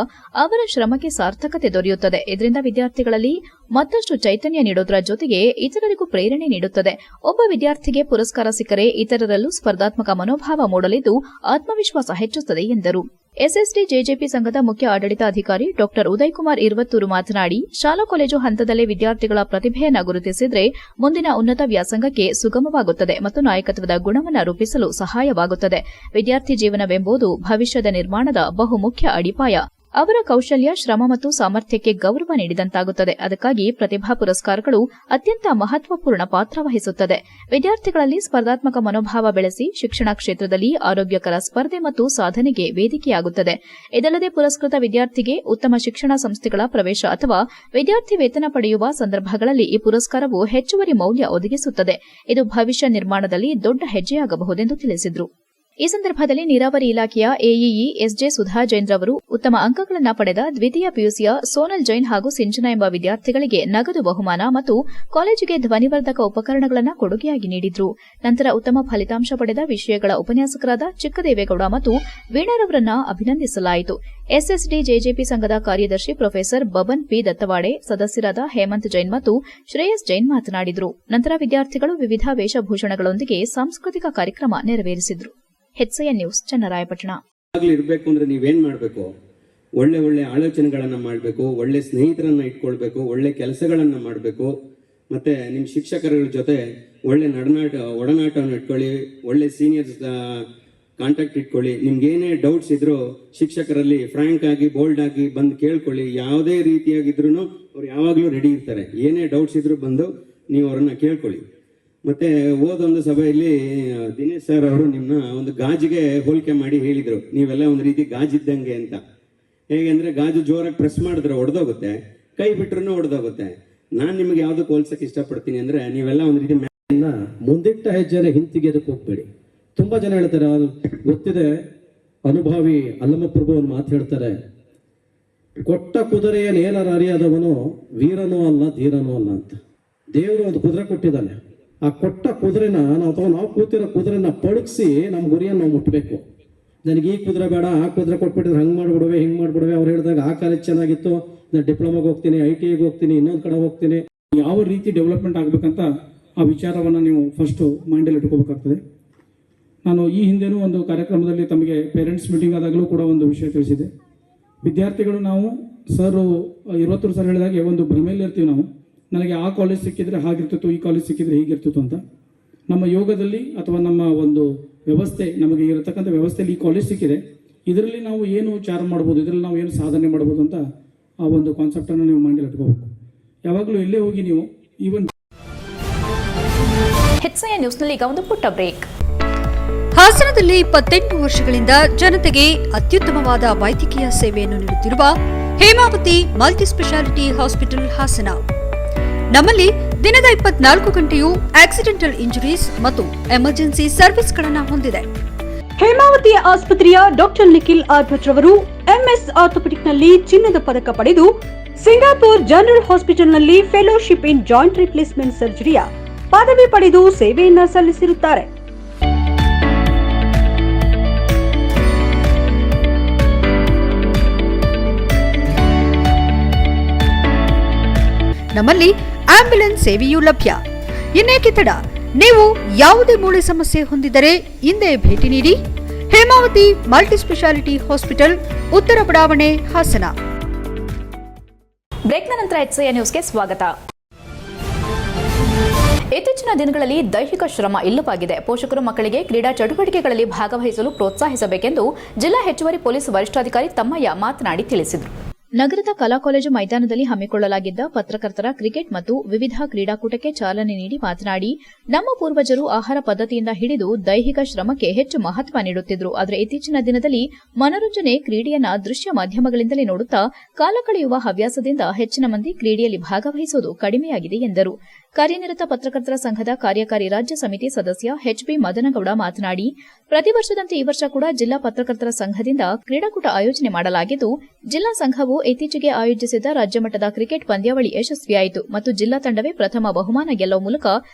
ಅವರ ಶ್ರಮಕ್ಕೆ ಸಾರ್ಥಕತೆ ದೊರೆಯುತ್ತದೆ. ಇದರಿಂದ ವಿದ್ಯಾರ್ಥಿಗಳಲ್ಲಿ ಮತ್ತಷ್ಟು ಚೈತನ್ಯ ನೀಡೋದರ ಜೊತೆಗೆ ಇತರರಿಗೂ ಪ್ರೇರಣೆ ನೀಡುತ್ತದೆ. ಒಬ್ಬ ವಿದ್ಯಾರ್ಥಿಗೆ ಪುರಸ್ಕಾರ ಸಿಕ್ಕರೆ ಇತರರಲ್ಲೂ ಸ್ಪರ್ಧಾತ್ಮಕ ಮನೋಭಾವ ಮೂಡಲಿದ್ದು ಆತ್ಮವಿಶ್ವಾಸ ಹೆಚ್ಚುತ್ತದೆ ಎಂದರು. ಎಸ್ಎಸ್ಡಿ ಜೆಜೆಪಿ ಸಂಘದ ಮುಖ್ಯ ಆಡಳಿತಾಧಿಕಾರಿ ಡಾಕ್ಟರ್ ಉದಯ್ ಕುಮಾರ್ ಇರುವತ್ತೂರು ಮಾತನಾಡಿ, ಶಾಲಾ ಕಾಲೇಜು ಹಂತದಲ್ಲೇ ವಿದ್ಯಾರ್ಥಿಗಳ ಪ್ರತಿಭೆಯನ್ನು ಗುರುತಿಸಿದರೆ ಮುಂದಿನ ಉನ್ನತ ವ್ಯಾಸಂಗಕ್ಕೆ ಸುಗಮವಾಗುತ್ತದೆ ಮತ್ತು ನಾಯಕತ್ವದ ಗುಣವನ್ನು ರೂಪಿಸಲು ಸಹಾಯವಾಗುತ್ತದೆ. ವಿದ್ಯಾರ್ಥಿ ಜೀವನವೆಂಬುದು ಭವಿಷ್ಯದ ನಿರ್ಮಾಣದ ಬಹುಮುಖ್ಯ ಅಡಿಪಾಯ. ಅವರ ಕೌಶಲ್ಯ, ಶ್ರಮ ಮತ್ತು ಸಾಮರ್ಥ್ಯಕ್ಕೆ ಗೌರವ ನೀಡಿದಂತಾಗುತ್ತದೆ. ಅದಕ್ಕಾಗಿ ಪ್ರತಿಭಾ ಪುರಸ್ಕಾರಗಳು ಅತ್ಯಂತ ಮಹತ್ವಪೂರ್ಣ ಪಾತ್ರ ವಹಿಸುತ್ತದೆ. ವಿದ್ಯಾರ್ಥಿಗಳಲ್ಲಿ ಸ್ಪರ್ಧಾತ್ಮಕ ಮನೋಭಾವ ಬೆಳೆಸಿ ಶಿಕ್ಷಣ ಕ್ಷೇತ್ರದಲ್ಲಿ ಆರೋಗ್ಯಕರ ಸ್ಪರ್ಧೆ ಮತ್ತು ಸಾಧನೆಗೆ ವೇದಿಕೆಯಾಗುತ್ತದೆ. ಇದಲ್ಲದೆ ಪುರಸ್ಕೃತ ವಿದ್ಯಾರ್ಥಿಗೆ ಉತ್ತಮ ಶಿಕ್ಷಣ ಸಂಸ್ಥೆಗಳ ಪ್ರವೇಶ ಅಥವಾ ವಿದ್ಯಾರ್ಥಿ ವೇತನ ಪಡೆಯುವ ಸಂದರ್ಭಗಳಲ್ಲಿ ಈ ಪುರಸ್ಕಾರವು ಹೆಚ್ಚುವರಿ ಮೌಲ್ಯ ಒದಗಿಸುತ್ತದೆ. ಇದು ಭವಿಷ್ಯ ನಿರ್ಮಾಣದಲ್ಲಿ ದೊಡ್ಡ ಹೆಜ್ಜೆಯಾಗಬಹುದೆಂದು ತಿಳಿಸಿದರು. ಈ ಸಂದರ್ಭದಲ್ಲಿ ನೀರಾವರಿ ಇಲಾಖೆಯ ಎಇಇ ಎಸ್ಜೆ ಸುಧಾ ಜೈನ್ ರವರು ಉತ್ತಮ ಅಂಕಗಳನ್ನು ಪಡೆದ ದ್ವಿತೀಯ ಪಿಯುಸಿಯ ಸೋನಲ್ ಜೈನ್ ಹಾಗೂ ಸಿಂಚನ ಎಂಬ ವಿದ್ಯಾರ್ಥಿಗಳಿಗೆ ನಗದು ಬಹುಮಾನ ಮತ್ತು ಕಾಲೇಜಿಗೆ ಧ್ವನಿವರ್ಧಕ ಉಪಕರಣಗಳನ್ನು ಕೊಡುಗೆಯಾಗಿ ನೀಡಿದ್ರು. ನಂತರ ಉತ್ತಮ ಫಲಿತಾಂಶ ಪಡೆದ ವಿಷಯಗಳ ಉಪನ್ಯಾಸಕರಾದ ಚಿಕ್ಕದೇವೇಗೌಡ ಮತ್ತು ವೀಣಾರವರನ್ನ ಅಭಿನಂದಿಸಲಾಯಿತು. ಎಸ್ಎಸ್ಡಿ ಜೆಜೆಪಿ ಸಂಘದ ಕಾರ್ಯದರ್ಶಿ ಪ್ರೊಫೆಸರ್ ಬಬನ್ ಪಿ ದತ್ತವಾಡೆ, ಸದಸ್ಯರಾದ ಹೇಮಂತ್ ಜೈನ್ ಮತ್ತು ಶ್ರೇಯಸ್ ಜೈನ್ ಮಾತನಾಡಿದರು. ನಂತರ ವಿದ್ಯಾರ್ಥಿಗಳು ವಿವಿಧ ವೇಷಭೂಷಣಗಳೊಂದಿಗೆ ಸಾಂಸ್ಕೃತಿಕ ಕಾರ್ಯಕ್ರಮ ನೆರವೇರಿಸಿದರು. HCN news, Channarayapatna. ಇರಬೇಕು ಅಂದ್ರೆ ನೀವೇನ್ ಮಾಡಬೇಕು? ಒಳ್ಳೆ ಒಳ್ಳೆ ಆಲೋಚನೆಗಳನ್ನ ಮಾಡಬೇಕು, ಒಳ್ಳೆ ಸ್ನೇಹಿತರನ್ನ ಇಟ್ಕೊಳ್ಬೇಕು, ಒಳ್ಳೆ ಕೆಲಸಗಳನ್ನ ಮಾಡಬೇಕು, ಮತ್ತೆ ನಿಮ್ಮ ಶಿಕ್ಷಕರ ಜೊತೆ ಒಳ್ಳೆ ಒಡನಾಟವನ್ನು ಇಟ್ಕೊಳ್ಳಿ, ಒಳ್ಳೆ ಸೀನಿಯರ್ಸ್ ಕಾಂಟ್ಯಾಕ್ಟ್ ಇಟ್ಕೊಳ್ಳಿ. ನಿಮ್ಗೆ ಏನೇ ಡೌಟ್ಸ್ ಇದ್ರು ಶಿಕ್ಷಕರಲ್ಲಿ ಫ್ರಾಂಕ್ ಆಗಿ ಬೋಲ್ಡ್ ಆಗಿ ಬಂದು ಕೇಳ್ಕೊಳ್ಳಿ. ಯಾವುದೇ ರೀತಿಯಾಗಿದ್ರು ಅವ್ರು ಯಾವಾಗಲೂ ರೆಡಿ ಇರ್ತಾರೆ. ಏನೇ ಡೌಟ್ಸ್ ಇದ್ರು ಬಂದು ನೀವು ಅವ್ರನ್ನ ಕೇಳ್ಕೊಳ್ಳಿ. ಮತ್ತೆ ಓದೊಂದು ಸಭೆಯಲ್ಲಿ ದಿನೇಶ್ ಸರ್ ಅವರು ನಿಮ್ಮನ್ನ ಒಂದು ಗಾಜಿಗೆ ಹೋಲಿಕೆ ಮಾಡಿ ಹೇಳಿದ್ರು, ನೀವೆಲ್ಲ ಒಂದು ರೀತಿ ಗಾಜಿದ್ದಂಗೆ ಅಂತ. ಹೇಗೆ ಅಂದ್ರೆ ಗಾಜು ಜೋರಾಗಿ ಪ್ರೆಸ್ ಮಾಡಿದ್ರೆ ಒಡೆದೋಗುತ್ತೆ, ಕೈ ಬಿಟ್ರೂ ಒಡೆದೋಗುತ್ತೆ. ನಾನು ನಿಮ್ಗೆ ಯಾವ್ದಕ್ಕೆ ಹೋಲ್ಸಕ್ಕೆ ಇಷ್ಟಪಡ್ತೀನಿ ಅಂದ್ರೆ ನೀವೆಲ್ಲ ಒಂದು ರೀತಿ ಮುಂದಿಟ್ಟ ಹೆಜ್ಜೆನ ಹಿಂತಿಗೆದಕ್ಕೆ ಹೋಗ್ಬೇಡಿ. ತುಂಬಾ ಜನ ಹೇಳ್ತಾರೆ, ಗೊತ್ತಿದೆ, ಅನುಭವಿ ಅಲ್ಲಮಪ್ರಭು ಒಂದು ಮಾತು ಹೇಳ್ತಾರೆ, ಕೊಟ್ಟ ಕುದುರೆಯ ನೇರ ಅರಿಯಾದವನು ವೀರನೂ ಅಲ್ಲ ಧೀರನೂ ಅಲ್ಲ ಅಂತ. ದೇವರು ಒಂದು ಕುದುರೆ ಕೊಟ್ಟಿದ್ದಾನೆ, ಆ ಕೊಟ್ಟ ಕುದುರೆನ ನಾವು ಕೂತಿರೋ ಕುದುರೆನ ಪಳಗಿಸಿ ನಮ್ಮ ಗುರಿಯನ್ನು ನಾವು ಮುಟ್ಟಬೇಕು. ನನಗೆ ಈ ಕುದುರೆ ಬೇಡ, ಆ ಕುದುರೆ ಕೊಟ್ಬಿಟ್ಟಿದ್ರೆ ಹಂಗೆ ಮಾಡ್ಬಿಡುವೆ ಹಿಂಗೆ ಮಾಡ್ಬಿಡುವೆ. ಅವ್ರು ಹೇಳಿದಾಗ ಆ ಕಾಲೇಜ್ ಚೆನ್ನಾಗಿತ್ತು, ನಾನು ಡಿಪ್ಲೊಮಾಗೆ ಹೋಗ್ತೀನಿ, ITIಗೆ ಹೋಗ್ತೀನಿ, ಇನ್ನೊಂದು ಕಡೆ ಹೋಗ್ತೀನಿ. ಯಾವ ರೀತಿ ಡೆವಲಪ್ಮೆಂಟ್ ಆಗಬೇಕಂತ ಆ ವಿಚಾರವನ್ನು ನೀವು ಫಸ್ಟು ಮೈಂಡಲ್ಲಿ ಇಟ್ಕೋಬೇಕಾಗ್ತದೆ. ನಾನು ಈ ಹಿಂದೆನೂ ಒಂದು ಕಾರ್ಯಕ್ರಮದಲ್ಲಿ ತಮಗೆ ಪೇರೆಂಟ್ಸ್ ಮೀಟಿಂಗ್ ಆದಾಗಲೂ ಕೂಡ ಒಂದು ವಿಷಯ ತಿಳಿಸಿದೆ. ವಿದ್ಯಾರ್ಥಿಗಳು ನಾವು ಸರ್ 20 ಸರ್ ಹೇಳಿದಾಗೆ ಒಂದು ಭ್ರಮೆಯಲ್ಲಿ ಇರ್ತೀವಿ ನಾವು. ನನಗೆ ಆ ಕಾಲೇಜ್ ಸಿಕ್ಕಿದ್ರೆ ಹಾಗಿರ್ತಿತ್ತು, ಈ ಕಾಲೇಜ್ ಸಿಕ್ಕಿದ್ರೆ ಹೀಗಿರ್ತಿತ್ತು ಅಂತ. ನಮ್ಮ ಯೋಗದಲ್ಲಿ ಅಥವಾ ನಮ್ಮ ಒಂದು ವ್ಯವಸ್ಥೆ, ನಮಗೆ ಇರತಕ್ಕಂಥ ವ್ಯವಸ್ಥೆಯಲ್ಲಿ ಈ ಕಾಲೇಜ್ ಸಿಕ್ಕಿದೆ, ಇದರಲ್ಲಿ ನಾವು ಏನು ವಿಚಾರ ಮಾಡ್ಬೋದು, ಇದರಲ್ಲಿ ನಾವು ಏನು ಸಾಧನೆ ಮಾಡ್ಬೋದು ಅಂತ ಆ ಒಂದು ಕಾನ್ಸೆಪ್ಟನ್ನು ನೀವು ಮೈಂಡಲ್ಲಿ ಇಟ್ಕೋಬೇಕು. ಯಾವಾಗಲೂ ಎಲ್ಲೇ ಹೋಗಿ ನೀವು ಈವನ್ HCN ನ್ಯೂಸ್ನಲ್ಲಿ ಈಗ ಒಂದು ಪುಟ್ಟ ಬ್ರೇಕ್. ಹಾಸನದಲ್ಲಿ 28 ವರ್ಷಗಳಿಂದ ಜನತೆಗೆ ಅತ್ಯುತ್ತಮವಾದ ವೈದ್ಯಕೀಯ ಸೇವೆಯನ್ನು ನೀಡುತ್ತಿರುವ Hemavathi multi speciality hospital Hassan. ನಮ್ಮಲ್ಲಿ ದಿನದ 24 ಗಂಟೆಯೂ ಆಕ್ಸಿಡೆಂಟಲ್ ಇಂಜುರೀಸ್ ಮತ್ತು ಎಮರ್ಜೆನ್ಸಿ ಸರ್ವಿಸ್ಗಳನ್ನು ಹೊಂದಿದೆ. ಹೇಮಾವತಿ ಆಸ್ಪತ್ರೆಯ ಡಾಕ್ಟರ್ ನಿಖಿಲ್ ಆರ್ಭಟ್ ರವರು MS ಆರ್ಥೋಪೆಡಿಕ್ನಲ್ಲಿ ಚಿನ್ನದ ಪದಕ ಪಡೆದು ಸಿಂಗಾಪುರ್ ಜನರಲ್ ಹಾಸ್ಪಿಟಲ್ನಲ್ಲಿ ಫೆಲೋಶಿಪ್ ಇನ್ ಜಾಯಿಂಟ್ ರಿಪ್ಲೇಸ್ಮೆಂಟ್ ಸರ್ಜರಿಯ ಪದವಿ ಪಡೆದು ಸೇವೆಯನ್ನ ಸಲ್ಲಿಸಿರುತ್ತಾರೆ. ನಮ್ಮಲ್ಲಿ ಆಂಬ್ಯುಲೆನ್ಸ್ ಸೇವೆಯೂ ಲಭ್ಯ. ಇನ್ನೇಕೆ ತಡ? ನೀವು ಯಾವುದೇ ಮೂಳೆ ಸಮಸ್ಯೆ ಹೊಂದಿದರೆ ಹಿಂದೆ ಭೇಟಿ ನೀಡಿ. ಹೇಮಾವತಿ ಮಲ್ಟಿ ಸ್ಪೆಷಾಲಿಟಿ ಹಾಸ್ಪಿಟಲ್, ಉತ್ತರ ಬಡಾವಣೆ, ಹಾಸನ. ಬ್ರೇಕ್ನ ನಂತರ HCN ನ್ಯೂಸ್ಗೆ ಸ್ವಾಗತ. ಇತ್ತೀಚಿನ ದಿನಗಳಲ್ಲಿ ದೈಹಿಕ ಶ್ರಮ ಇಲ್ಲವಾಗಿದೆ. ಪೋಷಕರು ಮಕ್ಕಳಿಗೆ ಕ್ರೀಡಾ ಚಟುವಟಿಕೆಗಳಲ್ಲಿ ಭಾಗವಹಿಸಲು ಪ್ರೋತ್ಸಾಹಿಸಬೇಕೆಂದು ಜಿಲ್ಲಾ ಹೆಚ್ಚುವರಿ ಪೊಲೀಸ್ ವರಿಷ್ಠಾಧಿಕಾರಿ ತಮ್ಮಯ್ಯ ಮಾತನಾಡಿ ತಿಳಿಸಿದರು. ನಗರದ ಕಲಾ ಕಾಲೇಜು ಮೈದಾನದಲ್ಲಿ ಹಮ್ಮಿಕೊಳ್ಳಲಾಗಿದ್ದ ಪತ್ರಕರ್ತರ ಕ್ರಿಕೆಟ್ ಮತ್ತು ವಿವಿಧ ಕ್ರೀಡಾಕೂಟಕ್ಕೆ ಚಾಲನೆ ನೀಡಿ ಮಾತನಾಡಿ, ನಮ್ಮ ಪೂರ್ವಜರು ಆಹಾರ ಪದ್ಧತಿಯಿಂದ ಹಿಡಿದು ದೈಹಿಕ ಶ್ರಮಕ್ಕೆ ಹೆಚ್ಚು ಮಹತ್ವ ನೀಡುತ್ತಿದ್ರು. ಆದರೆ ಇತ್ತೀಚಿನ ದಿನದಲ್ಲಿ ಮನೋರಂಜನೆ, ಕ್ರೀಡೆಯನ್ನ ದೃಶ್ಯ ಮಾಧ್ಯಮಗಳಿಂದಲೇ ನೋಡುತ್ತಾ ಕಾಲ ಕಳೆಯುವ ಹವ್ಯಾಸದಿಂದ ಹೆಚ್ಚಿನ ಮಂದಿ ಕ್ರೀಡೆಯಲ್ಲಿ ಭಾಗವಹಿಸುವುದು ಕಡಿಮೆಯಾಗಿದೆ ಎಂದರು. ಕಾರ್ಯನಿರತ ಪತ್ರಕರ್ತರ ಸಂಘದ ಕಾರ್ಯಕಾರಿ ರಾಜ್ಯ ಸಮಿತಿ ಸದಸ್ಯ HB ಮದನಗೌಡ ಮಾತನಾಡಿ, ಪ್ರತಿ ವರ್ಷದಂತೆ ಈ ವರ್ಷ ಕೂಡ ಜಿಲ್ಲಾ ಪತ್ರಕರ್ತರ ಸಂಘದಿಂದ ಕ್ರೀಡಾಕೂಟ ಆಯೋಜನೆ ಮಾಡಲಾಗಿದ್ದು, ಜಿಲ್ಲಾ ಸಂಘವು ಇತ್ತೀಚೆಗೆ ಆಯೋಜಿಸಿದ್ದ ರಾಜ್ಯಮಟ್ಟದ ಕ್ರಿಕೆಟ್ ಪಂದ್ಯಾವಳಿ ಯಶಸ್ವಿಯಾಯಿತು ಮತ್ತು ಜಿಲ್ಲಾ ತಂಡವೇ ಪ್ರಥಮ ಬಹುಮಾನ ಗೆಲ್ಲುವ ಮೂಲಕ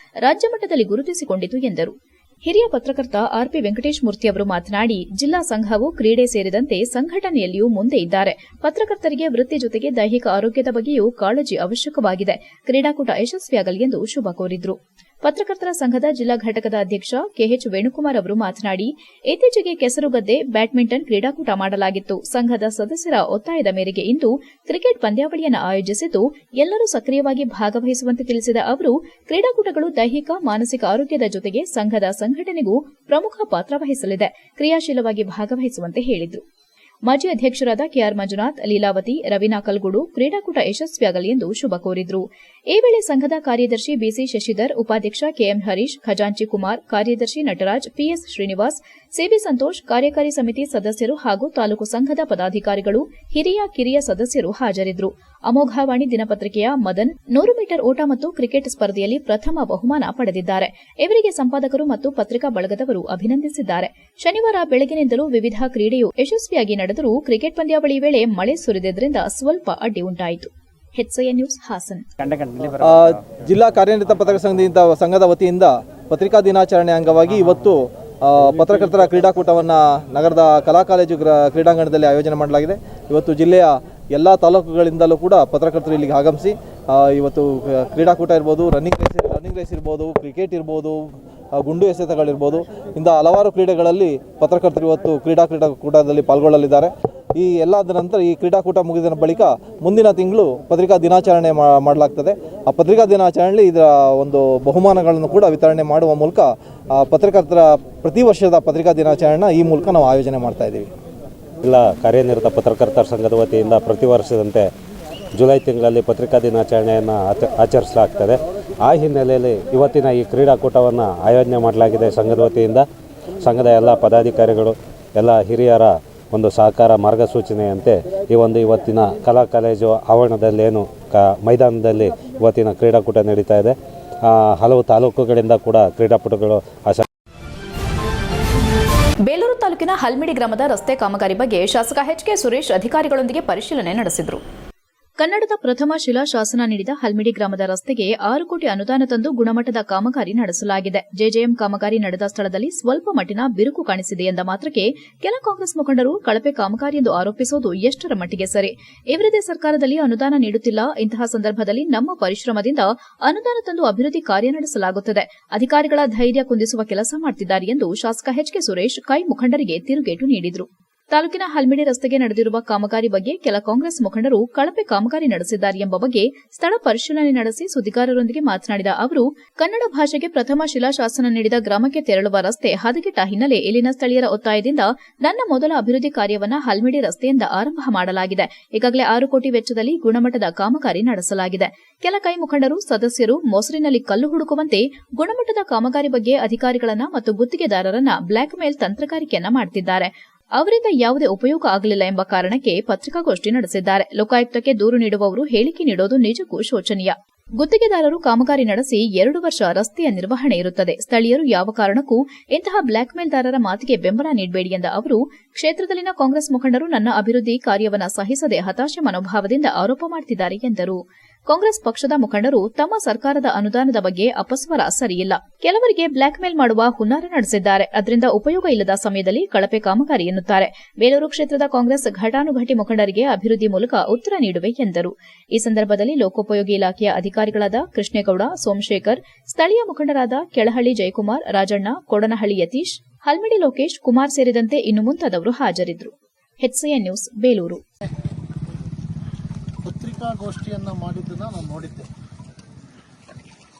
ರಾಜ್ಯಮಟ್ಟದಲ್ಲಿ ಗುರುತಿಸಿಕೊಂಡಿತು ಎಂದರು. ಹಿರಿಯ ಪತ್ರಕರ್ತ RP ವೆಂಕಟೇಶ್ ಮೂರ್ತಿ ಅವರು ಮಾತನಾಡಿ, ಜಿಲ್ಲಾ ಸಂಘವು ಕ್ರೀಡೆ ಸೇರಿದಂತೆ ಸಂಘಟನೆಯಲ್ಲಿಯೂ ಮುಂದೆ ಇದ್ದಾರೆ. ಪತ್ರಕರ್ತರಿಗೆ ವೃತ್ತಿ ಜೊತೆಗೆ ದೈಹಿಕ ಆರೋಗ್ಯದ ಬಗ್ಗೆಯೂ ಕಾಳಜಿ ಅವಶ್ಯಕವಾಗಿದೆ. ಕ್ರೀಡಾಕೂಟ ಯಶಸ್ವಿಯಾಗಲಿ ಎಂದು ಶುಭ ಕೋರಿದರು. ಪತ್ರಕರ್ತರ ಸಂಘದ ಜಿಲ್ಲಾ ಘಟಕದ ಅಧ್ಯಕ್ಷ KH ವೇಣುಕುಮಾರ್ ಅವರು ಮಾತನಾಡಿ, ಇತ್ತೀಚೆಗೆ ಕೆಸರುಗದ್ದೆ ಬ್ಯಾಡ್ಮಿಂಟನ್ ಕ್ರೀಡಾಕೂಟ ಮಾಡಲಾಗಿತ್ತು. ಸಂಘದ ಸದಸ್ಯರ ಒತ್ತಾಯದ ಮೇರೆಗೆ ಇಂದು ಕ್ರಿಕೆಟ್ ಪಂದ್ಯಾವಳಿಯನ್ನು ಆಯೋಜಿಸಿದ್ದು, ಎಲ್ಲರೂ ಸಕ್ರಿಯವಾಗಿ ಭಾಗವಹಿಸುವಂತೆ ತಿಳಿಸಿದ ಅವರು, ಕ್ರೀಡಾಕೂಟಗಳು ದೈಹಿಕ, ಮಾನಸಿಕ ಆರೋಗ್ಯದ ಜೊತೆಗೆ ಸಂಘದ ಸಂಘಟನೆಗೂ ಪ್ರಮುಖ ಪಾತ್ರ ವಹಿಸಲಿದೆ. ಕ್ರಿಯಾಶೀಲವಾಗಿ ಭಾಗವಹಿಸುವಂತೆ ಹೇಳಿದರು. ಮಾಜಿ ಅಧ್ಯಕ್ಷರಾದ ಕೆಆರ್ ಮಂಜುನಾಥ್, ಲೀಲಾವತಿ, ರವೀನಾ ಕಲ್ಗುಡು ಕ್ರೀಡಾಕೂಟ ಯಶಸ್ವಿಯಾಗಲಿ ಎಂದು ಶುಭ ಕೋರಿದರು. ಈ ವೇಳೆ ಸಂಘದ ಕಾರ್ಯದರ್ಶಿ ಬಿಸಿ ಶಶಿಧರ್, ಉಪಾಧ್ಯಕ್ಷ ಕೆಎಂ ಹರೀಶ್, ಖಜಾಂಚಿ ಕುಮಾರ್, ಕಾರ್ಯದರ್ಶಿ ನಟರಾಜ್, ಪಿಎಸ್ ಶ್ರೀನಿವಾಸ್, ಸಿಬಿ ಸಂತೋಷ್, ಕಾರ್ಯಕಾರಿ ಸಮಿತಿ ಸದಸ್ಯರು ಹಾಗೂ ತಾಲೂಕು ಸಂಘದ ಪದಾಧಿಕಾರಿಗಳು, ಹಿರಿಯ ಕಿರಿಯ ಸದಸ್ಯರು ಹಾಜರಿದ್ದರು. ಅಮೋಘವಾಣಿ ದಿನಪತ್ರಿಕೆಯ ಮದನ್ 100 ಮೀಟರ್ ಓಟ ಮತ್ತು ಕ್ರಿಕೆಟ್ ಸ್ಪರ್ಧೆಯಲ್ಲಿ ಪ್ರಥಮ ಬಹುಮಾನ ಪಡೆದಿದ್ದಾರೆ. ಇವರಿಗೆ ಸಂಪಾದಕರು ಮತ್ತು ಪತ್ರಿಕಾ ಬಳಗದವರು ಅಭಿನಂದಿಸಿದ್ದಾರೆ. ಶನಿವಾರ ಬೆಳಗಿನಿಂದಲೂ ವಿವಿಧ ಕ್ರೀಡೆಯು ಯಶಸ್ವಿಯಾಗಿ ನಡೆದರೂ ಕ್ರಿಕೆಟ್ ಪಂದ್ಯಾವಳಿ ವೇಳೆ ಮಳೆ ಸುರಿದಿದ್ದರಿಂದ ಸ್ವಲ್ಪ ಅಡ್ಡಿ ಉಂಟಾಯಿತು. HCN news Hassan. ಜಿಲ್ಲಾ ಕಾರ್ಯನಿರತ ಪತ್ರಕರ್ತರ ಸಂಘದ ವತಿಯಿಂದ ಪತ್ರಿಕಾ ದಿನಾಚರಣೆ ಅಂಗವಾಗಿ ಇವತ್ತು ಪತ್ರಕರ್ತರ ಕ್ರೀಡಾಕೂಟವನ್ನು ನಗರದ ಕಲಾ ಕಾಲೇಜು ಕ್ರೀಡಾಂಗಣದಲ್ಲಿ ಆಯೋಜನೆ ಮಾಡಲಾಗಿದೆ. ಇವತ್ತು ಜಿಲ್ಲೆಯ ಎಲ್ಲ ತಾಲೂಕುಗಳಿಂದಲೂ ಕೂಡ ಪತ್ರಕರ್ತರು ಇಲ್ಲಿಗೆ ಆಗಮಿಸಿ ಇವತ್ತು ಕ್ರೀಡಾಕೂಟ ಇರ್ಬೋದು, ರನ್ನಿಂಗ್ ರೇಸ್ ಇರ್ಬೋದು, ಕ್ರಿಕೆಟ್ ಇರ್ಬೋದು, ಗುಂಡು ಎಸೆತಗಳಿರ್ಬೋದು, ಇಂಥ ಹಲವಾರು ಕ್ರೀಡೆಗಳಲ್ಲಿ ಪತ್ರಕರ್ತರು ಇವತ್ತು ಕ್ರೀಡಾಕೂಟದಲ್ಲಿ ಪಾಲ್ಗೊಳ್ಳಲಿದ್ದಾರೆ. ಈ ಎಲ್ಲಾದ ನಂತರ ಈ ಕ್ರೀಡಾಕೂಟ ಮುಗಿದ ಬಳಿಕ ಮುಂದಿನ ತಿಂಗಳು ಪತ್ರಿಕಾ ದಿನಾಚರಣೆ ಮಾಡಲಾಗ್ತದೆ. ಆ ಪತ್ರಿಕಾ ದಿನಾಚರಣೆಯಲ್ಲಿ ಇದರ ಒಂದು ಬಹುಮಾನಗಳನ್ನು ಕೂಡ ವಿತರಣೆ ಮಾಡುವ ಮೂಲಕ ಪತ್ರಕರ್ತರ ಪ್ರತಿ ವರ್ಷದ ಪತ್ರಿಕಾ ದಿನಾಚರಣೆ ಈ ಮೂಲಕ ನಾವು ಆಯೋಜನೆ ಮಾಡ್ತಾ ಇದ್ದೀವಿ. ಎಲ್ಲ ಕಾರ್ಯನಿರತ ಪತ್ರಕರ್ತರ ಸಂಘದ ವತಿಯಿಂದ ಪ್ರತಿ ವರ್ಷದಂತೆ ಜುಲೈ ತಿಂಗಳಲ್ಲಿ ಪತ್ರಿಕಾ ದಿನಾಚರಣೆಯನ್ನು ಆಚರಿಸಲಾಗ್ತದೆ. ಆ ಹಿನ್ನೆಲೆಯಲ್ಲಿ ಇವತ್ತಿನ ಈ ಕ್ರೀಡಾಕೂಟವನ್ನು ಆಯೋಜನೆ ಮಾಡಲಾಗಿದೆ ಸಂಘದ ವತಿಯಿಂದ. ಸಂಘದ ಎಲ್ಲ ಪದಾಧಿಕಾರಿಗಳು, ಎಲ್ಲ ಹಿರಿಯರ ಒಂದು ಸಹಕಾರ ಮಾರ್ಗಸೂಚನೆಯಂತೆ ಇವತ್ತಿನ ಕಲಾ ಕಾಲೇಜು ಆವರಣದಲ್ಲೇನು ಮೈದಾನದಲ್ಲಿ ಇವತ್ತಿನ ಕ್ರೀಡಾಕೂಟ ನಡೀತಾ ಇದೆ. ಹಲವು ತಾಲೂಕುಗಳಿಂದ ಕೂಡ ಕ್ರೀಡಾಪಟುಗಳು ಬೇಲೂರು ತಾಲೂಕಿನ ಹಲ್ಮಿಡಿ ಗ್ರಾಮದ ರಸ್ತೆ ಕಾಮಗಾರಿ ಬಗ್ಗೆ ಶಾಸಕ ಎಚ್.ಕೆ. ಸುರೇಶ್ ಅಧಿಕಾರಿಗಳೊಂದಿಗೆ ಪರಿಶೀಲನೆ ನಡೆಸಿದರು. ಕನ್ನಡದ ಪ್ರಥಮ ಶಿಲಾಶಾಸನ ನೀಡಿದ ಹಲ್ಮಿಡಿ ಗ್ರಾಮದ ರಸ್ತೆಗೆ 6 ಕೋಟಿ ಅನುದಾನ ತಂದು ಗುಣಮಟ್ಟದ ಕಾಮಗಾರಿ ನಡೆಸಲಾಗಿದೆ. ಜೆಜೆಎಂ ಕಾಮಗಾರಿ ನಡೆದ ಸ್ಥಳದಲ್ಲಿ ಸ್ವಲ್ಪ ಮಟ್ಟಿನ ಬಿರುಕು ಕಾಣಿಸಿದೆ ಎಂದ ಮಾತ್ರಕ್ಕೆ ಕೆಲ ಕಾಂಗ್ರೆಸ್ ಮುಖಂಡರು ಕಳಪೆ ಕಾಮಗಾರಿ ಎಂದು ಆರೋಪಿಸುವುದು ಎಷ್ಟರ ಮಟ್ಟಿಗೆ ಸರಿ? ಇವರದೇ ಸರ್ಕಾರದಲ್ಲಿ ಅನುದಾನ ನೀಡುತ್ತಿಲ್ಲ. ಇಂತಹ ಸಂದರ್ಭದಲ್ಲಿ ನಮ್ಮ ಪರಿಶ್ರಮದಿಂದ ಅನುದಾನ ತಂದು ಅಭಿವೃದ್ಧಿ ಕಾರ್ಯ ನಡೆಸಲಾಗುತ್ತದೆ. ಅಧಿಕಾರಿಗಳ ಧೈರ್ಯ ಕುಂದಿಸುವ ಕೆಲಸ ಮಾಡುತ್ತಿದ್ದಾರೆ ಎಂದು ಶಾಸಕ ಎಚ್.ಕೆ. ಸುರೇಶ್ ಕೈ ಮುಖಂಡರಿಗೆ ತಿರುಗೇಟು ನೀಡಿದರು. ತಾಲೂಕಿನ ಹಲ್ಮಿಡಿ ರಸ್ತೆಗೆ ನಡೆದಿರುವ ಕಾಮಗಾರಿ ಬಗ್ಗೆ ಕೆಲ ಕಾಂಗ್ರೆಸ್ ಮುಖಂಡರು ಕಳಪೆ ಕಾಮಗಾರಿ ನಡೆಸಿದ್ದಾರೆ ಎಂಬ ಬಗ್ಗೆ ಸ್ಥಳ ಪರಿಶೀಲನೆ ನಡೆಸಿ ಸುದ್ದಿಗಾರರೊಂದಿಗೆ ಮಾತನಾಡಿದ ಅವರು, ಕನ್ನಡ ಭಾಷೆಗೆ ಪ್ರಥಮ ಶಿಲಾಶಾಸನ ನೀಡಿದ ಗ್ರಾಮಕ್ಕೆ ತೆರಳುವ ರಸ್ತೆ ಹದಗೆಟ್ಟ ಹಿನ್ನೆಲೆ ಇಲ್ಲಿನ ಸ್ಥಳೀಯರ ಒತ್ತಾಯದಿಂದ ನನ್ನ ಮೊದಲ ಅಭಿವೃದ್ಧಿ ಕಾರ್ಯವನ್ನ ಹಲ್ಮಿಡಿ ರಸ್ತೆಯಿಂದ ಆರಂಭ ಮಾಡಲಾಗಿದೆ. ಈಗಾಗಲೇ 6 ಕೋಟಿ ವೆಚ್ಚದಲ್ಲಿ ಗುಣಮಟ್ಟದ ಕಾಮಗಾರಿ ನಡೆಸಲಾಗಿದೆ. ಕೆಲ ಕೈ ಮುಖಂಡರು, ಸದಸ್ಯರು ಮೊಸರಿನಲ್ಲಿ ಕಲ್ಲು ಹುಡುಕುವಂತೆ ಗುಣಮಟ್ಟದ ಕಾಮಗಾರಿ ಬಗ್ಗೆ ಅಧಿಕಾರಿಗಳನ್ನ ಮತ್ತು ಗುತ್ತಿಗೆದಾರರನ್ನ ಬ್ಲಾಕ್ ಮೇಲ್ ತಂತ್ರಗಾರಿಕೆಯನ್ನ ಮಾಡುತ್ತಿದ್ದಾರೆ. ಅವರಿಂದ ಯಾವುದೇ ಉಪಯೋಗ ಆಗಲಿಲ್ಲ ಎಂಬ ಕಾರಣಕ್ಕೆ ಪತ್ರಿಕಾಗೋಷ್ಠಿ ನಡೆಸಿದ್ದಾರೆ. ಲೋಕಾಯುಕ್ತಕ್ಕೆ ದೂರು ನೀಡುವವರು ಹೇಳಿಕೆ ನೀಡೋದು ನಿಜಕ್ಕೂ ಶೋಚನೀಯ. ಗುತ್ತಿಗೆದಾರರು ಕಾಮಗಾರಿ ನಡೆಸಿ 2 ವರ್ಷ ರಸ್ತೆಯ ನಿರ್ವಹಣೆ ಇರುತ್ತದೆ. ಸ್ಥಳೀಯರು ಯಾವ ಕಾರಣಕ್ಕೂ ಇಂತಹ ಬ್ಲಾಕ್ ಮೇಲ್ದಾರರ ಮಾತಿಗೆ ಬೆಂಬಲ ನೀಡಬೇಡಿ ಎಂದ ಅವರು, ಕ್ಷೇತ್ರದಲ್ಲಿನ ಕಾಂಗ್ರೆಸ್ ಮುಖಂಡರು ನನ್ನ ಅಭಿವೃದ್ಧಿ ಕಾರ್ಯವನ್ನು ಸಹಿಸದೆ ಹತಾಶೆ ಮನೋಭಾವದಿಂದ ಆರೋಪ ಮಾಡುತ್ತಿದ್ದಾರೆ ಎಂದರು. ಕಾಂಗ್ರೆಸ್ ಪಕ್ಷದ ಮುಖಂಡರು ತಮ್ಮ ಸರ್ಕಾರದ ಅನುದಾನದ ಬಗ್ಗೆ ಅಪಸ್ವರ ಸರಿಯಿಲ್ಲ. ಕೆಲವರಿಗೆ ಬ್ಲಾಕ್ ಮೇಲ್ ಮಾಡುವ ಹುನ್ನಾರ ನಡೆಸಿದ್ದಾರೆ. ಅದರಿಂದ ಉಪಯೋಗ ಇಲ್ಲದ ಸಮಯದಲ್ಲಿ ಕಳಪೆ ಕಾಮಗಾರಿ ಎನ್ನುತ್ತಾರೆ. ಬೇಲೂರು ಕ್ಷೇತ್ರದ ಕಾಂಗ್ರೆಸ್ ಘಟಾನುಘಟಿ ಮುಖಂಡರಿಗೆ ಅಭಿವೃದ್ಧಿ ಮೂಲಕ ಉತ್ತರ ನೀಡುವೆ ಎಂದರು. ಈ ಸಂದರ್ಭದಲ್ಲಿ ಲೋಕೋಪಯೋಗಿ ಇಲಾಖೆಯ ಅಧಿಕಾರಿಗಳಾದ ಕೃಷ್ಣೇಗೌಡ, ಸೋಮಶೇಖರ್, ಸ್ಥಳೀಯ ಮುಖಂಡರಾದ ಕೆಳಹಳ್ಳಿ ಜಯಕುಮಾರ್, ರಾಜಣ್ಣ, ಕೋಡನಹಳ್ಳಿ ಯತೀಶ್, ಹಲ್ಮಿಡಿ ಲೋಕೇಶ್, ಕುಮಾರ್ ಸೇರಿದಂತೆ ಇನ್ನು ಮುಂತಾದವರು ಹಾಜರಿದ್ದರು. HCN news Belur. ಪತ್ರಿಕಾಗೋಷ್ಠಿಯನ್ನು ಮಾಡಿದ್ದನ್ನು ನಾನು ನೋಡಿದ್ದೆ.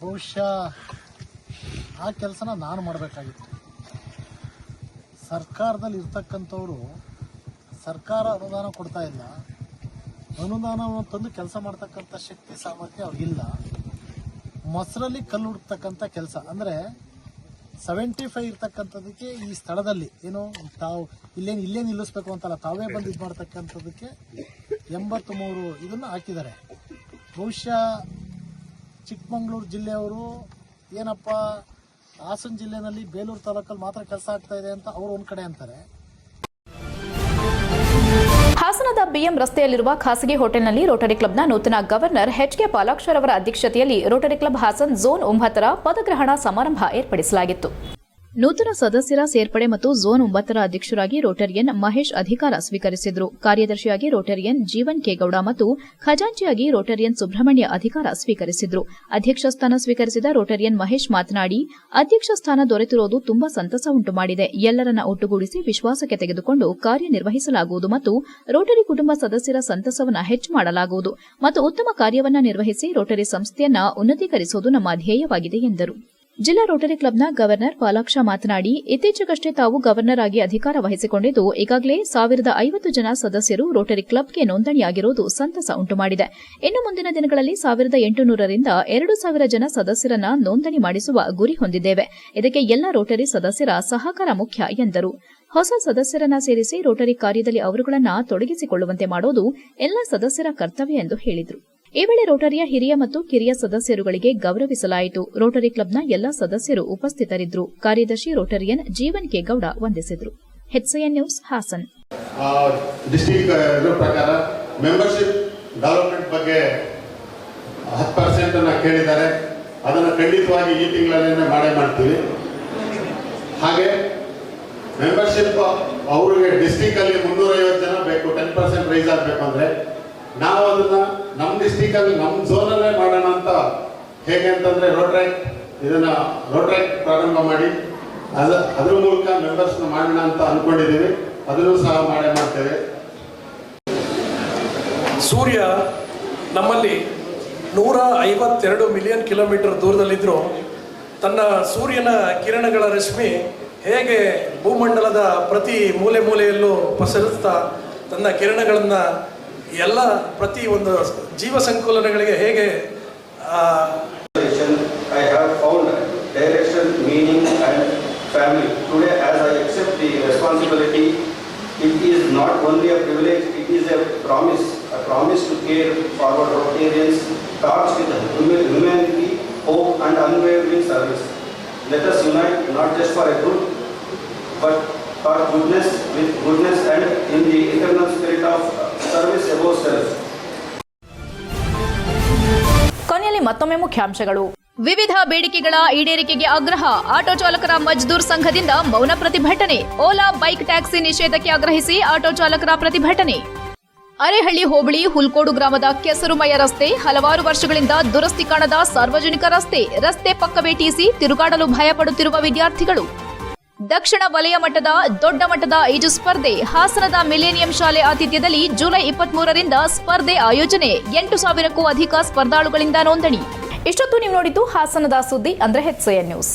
ಬಹುಶಃ ಆ ಕೆಲಸನ ನಾನು ಮಾಡಬೇಕಾಗಿತ್ತು. ಸರ್ಕಾರದಲ್ಲಿ ಇರ್ತಕ್ಕಂಥವರು ಸರ್ಕಾರ ಅನುದಾನ ಕೊಡ್ತಾ ಇಲ್ಲ, ಅನುದಾನವನ್ನು ತಂದು ಕೆಲಸ ಮಾಡ್ತಕ್ಕಂಥ ಶಕ್ತಿ ಸಾಮರ್ಥ್ಯ ಅವ್ರಿಗಿಲ್ಲ. ಮೊಸರಲ್ಲಿ ಕಲ್ಲು ಹುಡುಕ್ತಕ್ಕಂಥ ಕೆಲಸ ಅಂದರೆ 75 ಇರ್ತಕ್ಕಂಥದ್ದಕ್ಕೆ ಈ ಸ್ಥಳದಲ್ಲಿ ಏನು ತಾವು ಇಲ್ಲೇ ನಿಲ್ಲಿಸ್ಬೇಕು ಅಂತಲ್ಲ, ತಾವೇ ಬಂದು ಇದು ಮಾಡ್ತಕ್ಕಂಥದ್ದಕ್ಕೆ 83 ಇದನ್ನು ಹಾಕಿದ್ದಾರೆ. ಬಹುಶಃ ಚಿಕ್ಕಮಗಳೂರು ಜಿಲ್ಲೆಯವರು ಏನಪ್ಪ ಹಾಸನ ಜಿಲ್ಲೆನಲ್ಲಿ ಬೇಲೂರು ತಾಲೂಕಲ್ಲಿ ಮಾತ್ರ ಕೆಲಸ ಆಗ್ತಾ ಇದೆ ಅಂತ ಅವರು ಒಂದು ಕಡೆ ಅಂತಾರೆ. ಹಾಸನದ ಬಿಎಂ ರಸ್ತೆಯಲ್ಲಿರುವ ಖಾಸಗಿ ಹೋಟೆಲ್ನಲ್ಲಿ ರೋಟರಿ ಕ್ಲಬ್ನ ನೂತನ ಗವರ್ನರ್ ಎಚ್.ಕೆ. ಪಾಲಾಕ್ಷರ್ ಅವರ ಅಧ್ಯಕ್ಷತೆಯಲ್ಲಿ ರೋಟರಿ ಕ್ಲಬ್ ಹಾಸನ್ ಝೋನ್ 9ರ ಪದಗ್ರಹಣ ಸಮಾರಂಭ ಏರ್ಪಡಿಸಲಾಗಿತ್ತು. ನೂತನ ಸದಸ್ಯರ ಸೇರ್ಪಡೆ ಮತ್ತು ಝೋನ್ 9ರ ಅಧ್ಯಕ್ಷರಾಗಿ ರೋಟರಿಯನ್ ಮಹೇಶ್ ಅಧಿಕಾರ ಸ್ವೀಕರಿಸಿದರು. ಕಾರ್ಯದರ್ಶಿಯಾಗಿ ರೋಟರಿಯನ್ ಜೀವನ್ ಕೆ ಗೌಡ ಮತ್ತು ಖಜಾಂಚಿಯಾಗಿ ರೋಟರಿಯನ್ ಸುಬ್ರಹ್ಮಣ್ಯ ಅಧಿಕಾರ ಸ್ವೀಕರಿಸಿದರು. ಅಧ್ಯಕ್ಷ ಸ್ಥಾನ ಸ್ವೀಕರಿಸಿದ ರೋಟರಿಯನ್ ಮಹೇಶ್ ಮಾತನಾಡಿ, ಅಧ್ಯಕ್ಷ ಸ್ಥಾನ ದೊರೆತಿರುವುದು ತುಂಬಾ ಸಂತಸ ಉಂಟು ಮಾಡಿದೆ. ಎಲ್ಲರನ್ನ ಒಟ್ಟುಗೂಡಿಸಿ ವಿಶ್ವಾಸಕ್ಕೆ ತೆಗೆದುಕೊಂಡು ಕಾರ್ಯನಿರ್ವಹಿಸಲಾಗುವುದು ಮತ್ತು ರೋಟರಿ ಕುಟುಂಬ ಸದಸ್ಯರ ಸಂತಸವನ್ನು ಹೆಚ್ಚು ಮಾಡಲಾಗುವುದು ಮತ್ತು ಉತ್ತಮ ಕಾರ್ಯವನ್ನ ನಿರ್ವಹಿಸಿ ರೋಟರಿ ಸಂಸ್ಥೆಯನ್ನ ಉನ್ನತೀಕರಿಸುವುದು ನಮ್ಮ ಧ್ಯೇಯವಾಗಿದೆ ಎಂದರು. ಜಿಲ್ಲಾ ರೋಟರಿ ಕ್ಲಬ್ನ ಗವರ್ನರ್ ಪಾಲಾಕ್ಷ ಮಾತನಾಡಿ, ಇತ್ತೀಚೆಗಷ್ಟೇ ತಾವು ಗವರ್ನರ್ ಆಗಿ ಅಧಿಕಾರ ವಹಿಸಿಕೊಂಡಿದ್ದು ಈಗಾಗಲೇ 1050 ಜನ ಸದಸ್ಯರು ರೋಟರಿ ಕ್ಲಬ್ಗೆ ನೋಂದಣಿಯಾಗಿರುವುದು ಸಂತಸ ಉಂಟುಮಾಡಿದೆ. ಇನ್ನು ಮುಂದಿನ ದಿನಗಳಲ್ಲಿ 1800ರಿಂದ 2000 ಜನ ಸದಸ್ಯರನ್ನ ನೋಂದಣಿ ಮಾಡಿಸುವ ಗುರಿ ಹೊಂದಿದ್ದೇವೆ. ಇದಕ್ಕೆ ಎಲ್ಲ ರೋಟರಿ ಸದಸ್ಯರ ಸಹಕಾರ ಮುಖ್ಯ ಎಂದರು. ಹೊಸ ಸದಸ್ಯರನ್ನ ಸೇರಿಸಿ ರೋಟರಿ ಕಾರ್ಯದಲ್ಲಿ ಅವರುಗಳನ್ನ ತೊಡಗಿಸಿಕೊಳ್ಳುವಂತೆ ಮಾಡೋದು ಎಲ್ಲ ಸದಸ್ಯರ ಕರ್ತವ್ಯ ಎಂದು ಹೇಳಿದರು. ಈ ವೇಳೆ ರೋಟರಿಯ ಹಿರಿಯ ಮತ್ತು ಕಿರಿಯ ಸದಸ್ಯರುಗಳಿಗೆ ಗೌರವಿಸಲಾಯಿತು. ರೋಟರಿ ಕ್ಲಬ್ನ ಎಲ್ಲ ಸದಸ್ಯರು ಉಪಸ್ಥಿತರಿದ್ದರು. ಕಾರ್ಯದರ್ಶಿ ರೋಟರಿಯನ್ ಜೀವನ್ ಕೆ ಗೌಡ ವಂದಿಸಿದರು. HCN news Hassan. ಡಿಸ್ಟ್ರಿಕ್ಟ್ ಪ್ರಕಾರ ಮೆಂಬರ್ಶಿಪ್ ಡೆವಲಪ್ಮೆಂಟ್ ಬಗ್ಗೆ 10% ಅನ್ನ ಕೇಳಿದ್ದಾರೆ. ಅದನ್ನು ಖಂಡಿತವಾಗಿ ಈ ತಿಂಗಳಲ್ಲೇ ಮಾಡ್ತೀವಿ. ಹಾಗೆ ಮೆಂಬರ್ಶಿಪ್ ಅವರಿಗೆ ಡಿಸ್ಟ್ರಿಕ್ಟ್ ಅಲ್ಲಿ 350 ಜನ ಬೇಕು. 10% ರೈಸ್ ಆಗಬೇಕು ಅಂದ್ರೆ ನಾವು ಅದನ್ನ ನಮ್ಮ ಡಿಸ್ಟ್ರಿಕ್ಟ್ ಅಲ್ಲಿ ನಮ್ಮ ಝೋನ್ ಅಲ್ಲೇ ಮಾಡೋಣ ಅಂತ. ಹೇಗೆ ಅಂತಂದ್ರೆ ರೋಟ್ರಾಕ್ ಪ್ರಾರಂಭ ಮಾಡಿ ಅದ್ರ ಮೂಲಕ ಮೆಂಬರ್ಸ್ ಮಾಡೋಣ ಅಂತ ಅನ್ಕೊಂಡಿದ್ದೀವಿ. ಅದನ್ನು ಸಹ ಮಾಡ್ತೇವೆ. ಸೂರ್ಯ ನಮ್ಮಲ್ಲಿ 152 ಮಿಲಿಯನ್ ಕಿಲೋಮೀಟರ್ ದೂರದಲ್ಲಿದ್ದರೂ ತನ್ನ ಸೂರ್ಯನ ಕಿರಣಗಳ ರಶ್ಮಿ ಹೇಗೆ ಭೂಮಂಡಲದ ಪ್ರತಿ ಮೂಲೆ ಮೂಲೆಯಲ್ಲೂ ಪಸರಿಸ್ತಾ ತನ್ನ ಕಿರಣಗಳನ್ನು ಎಲ್ಲ ಪ್ರತಿ ಒಂದು ಜೀವ ಸಂಕುಲನಗಳಿಗೆ ಹೇಗೆ I have found direction, meaning and family. Today as I accept the responsibility, it is not only a privilege, it is a promise to care forward Rotarians, touched with humanity, hope and unwavering service. Let us unite not just for a good, but for goodness, with goodness and in the eternal spirit of service above self. ಕೊನೆಯಲ್ಲಿ ಮತ್ತೊಮ್ಮೆ ಮುಖ್ಯಾಂಶಗಳು. ವಿವಿಧ ಬೇಡಿಕೆಗಳ ಈಡೇರಿಕೆಗೆ ಆಗ್ರಹ. Auto ಚಾಲಕರ ಮಜ್ದೂರ್ ಸಂಘದಿಂದ ಮೌನ ಪ್ರತಿಭಟನೆ. ಓಲಾ ಬೈಕ್ ಟ್ಯಾಕ್ಸಿ ನಿಷೇಧಕ್ಕೆ ಆಗ್ರಹಿಸಿ ಆಟೋ ಚಾಲಕರ ಪ್ರತಿಭಟನೆ. ಅರೇಹಳ್ಳಿ ಹೋಬಳಿ ಹುಲ್ಕೋಡು ಗ್ರಾಮದ ಕೆಸರುಮಯ ರಸ್ತೆ ಹಲವಾರು ವರ್ಷಗಳಿಂದ ದುರಸ್ತಿ ಕಾಣದ ಸಾರ್ವಜನಿಕ ರಸ್ತೆ ಪಕ್ಕವೇ ಟಿಸಿ ತಿರುಗಾಡಲು ಭಯಪಡುತ್ತಿರುವ ವಿದ್ಯಾರ್ಥಿಗಳು. ದಕ್ಷಿಣ ವಲಯ ಮಟ್ಟದ ದೊಡ್ಡ ಮಟ್ಟದ ಈಜು ಸ್ಪರ್ಧೆ. ಹಾಸನದ ಮಿಲೇನಿಯಂ ಶಾಲೆ ಆತಿಥ್ಯದಲ್ಲಿ ಜುಲೈ 23ರಿಂದ ಸ್ಪರ್ಧೆ ಆಯೋಜನೆ. 8,000ಕ್ಕೂ ಅಧಿಕ ಸ್ಪರ್ಧಾಳುಗಳಿಂದ ನೋಂದಣಿ. ಇಷ್ಟೊತ್ತು ನೀವು ನೋಡಿದ್ದು ಹಾಸನದ ಸುದ್ದಿ ಅಂದ್ರೆ HCN ನ್ಯೂಸ್.